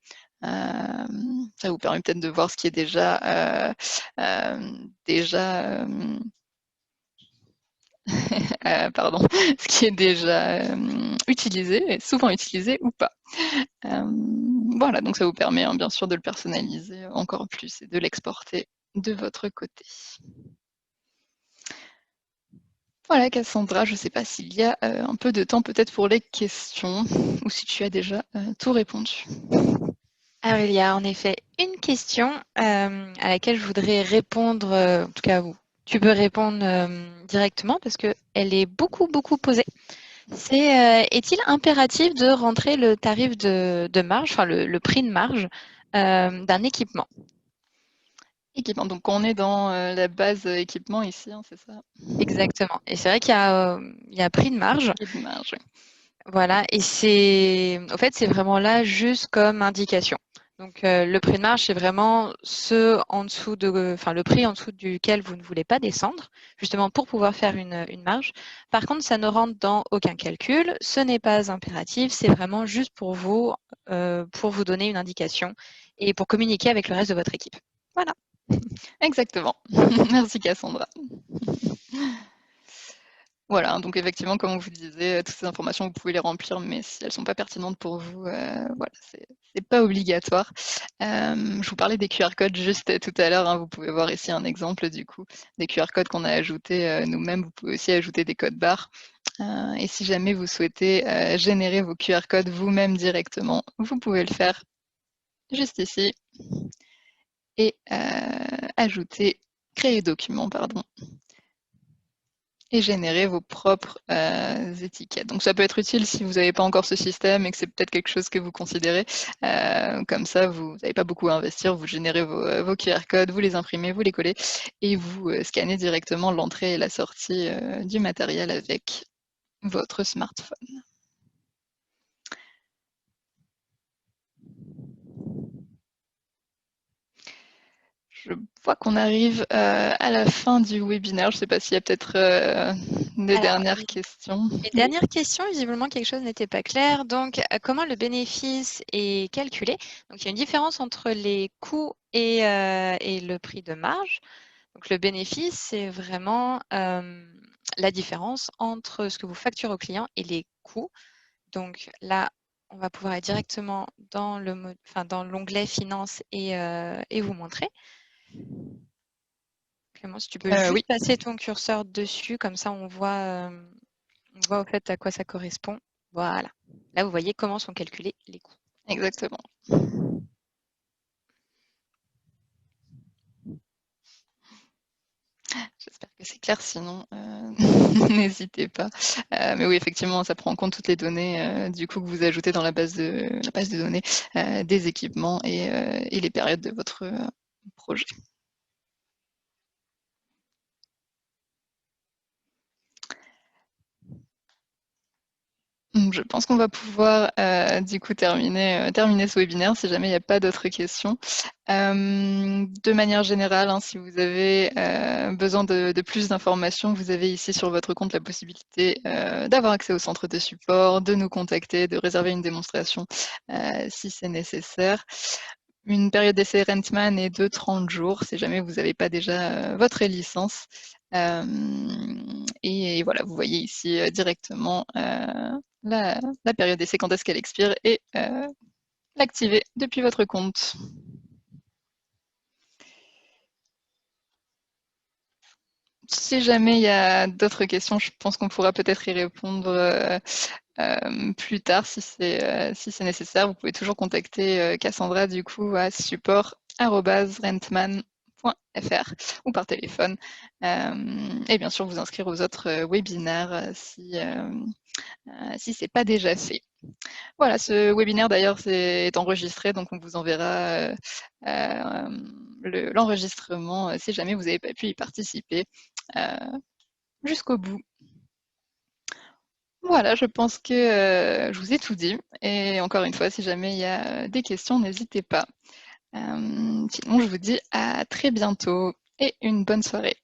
Ça vous permet peut-être de voir ce qui est pardon, ce qui est déjà utilisé, souvent utilisé ou pas. Voilà, donc ça vous permet hein, bien sûr de le personnaliser encore plus et de l'exporter de votre côté. Voilà Cassandra, je ne sais pas s'il y a un peu de temps peut-être pour les questions ou si tu as déjà tout répondu. Alors, il y a en effet une question à laquelle je voudrais répondre, en tout cas, tu peux répondre directement parce qu'elle est beaucoup posée. C'est est-il impératif de rentrer le tarif de marge, enfin le prix de marge d'un équipement? Équipement, donc on est dans la base équipement ici, hein, c'est ça? Exactement. Et c'est vrai qu'il y a prix de marge. Prix de marge, oui. Voilà, et en fait, c'est vraiment là juste comme indication. Donc, le prix de marge, c'est vraiment le prix en dessous duquel vous ne voulez pas descendre, justement pour pouvoir faire une marge. Par contre, ça ne rentre dans aucun calcul. Ce n'est pas impératif, c'est vraiment juste pour vous donner une indication et pour communiquer avec le reste de votre équipe. Voilà. Exactement. Merci Cassandra. Voilà, donc effectivement, comme on vous disait, toutes ces informations, vous pouvez les remplir, mais si elles ne sont pas pertinentes pour vous, voilà, c'est pas obligatoire. Je vous parlais des QR codes juste tout à l'heure, hein, vous pouvez voir ici un exemple du coup, des QR codes qu'on a ajoutés nous-mêmes. Vous pouvez aussi ajouter des codes barres. Et si jamais vous souhaitez générer vos QR codes vous-même directement, vous pouvez le faire juste ici et créer document, pardon, et générer vos propres étiquettes. Donc ça peut être utile si vous n'avez pas encore ce système et que c'est peut-être quelque chose que vous considérez. Comme ça, vous n'avez pas beaucoup à investir, vous générez vos QR codes, vous les imprimez, vous les collez et vous scannez directement l'entrée et la sortie du matériel avec votre smartphone. Je vois qu'on arrive à la fin du webinaire. Je ne sais pas s'il y a peut-être des dernières questions. Et dernière question, visiblement quelque chose n'était pas clair. Donc, comment le bénéfice est calculé? Donc, il y a une différence entre les coûts et le prix de marge. Donc, le bénéfice, c'est vraiment la différence entre ce que vous facturez au client et les coûts. Donc là, on va pouvoir aller directement dans l'onglet Finance et vous montrer. Clément, si tu peux juste Oui. passer ton curseur dessus, comme ça on voit au fait à quoi ça correspond. Voilà. Là, vous voyez comment sont calculés les coûts. Exactement. J'espère que c'est clair, sinon n'hésitez pas. Mais oui, effectivement, ça prend en compte toutes les données du coup que vous ajoutez dans la base de données des équipements et les périodes de votre projet. Je pense qu'on va pouvoir du coup terminer ce webinaire si jamais il n'y a pas d'autres questions. De manière générale, hein, si vous avez besoin de plus d'informations, vous avez ici sur votre compte la possibilité d'avoir accès au centre de support, de nous contacter, de réserver une démonstration si c'est nécessaire. Une période d'essai Rentman est de 30 jours si jamais vous n'avez pas déjà votre licence. Et voilà, vous voyez ici directement la période d'essai, quand est-ce qu'elle expire, et l'activer depuis votre compte. Si jamais il y a d'autres questions, je pense qu'on pourra peut-être y répondre plus tard si c'est nécessaire. Vous pouvez toujours contacter Cassandra du coup à support@rentman.fr ou par téléphone. Et bien sûr vous inscrire aux autres webinaires si ce n'est pas déjà fait. Voilà, ce webinaire d'ailleurs est enregistré, donc on vous enverra l'enregistrement si jamais vous n'avez pas pu y participer jusqu'au bout. Voilà, je pense que je vous ai tout dit. Et encore une fois, si jamais il y a des questions, n'hésitez pas. Sinon, je vous dis à très bientôt et une bonne soirée.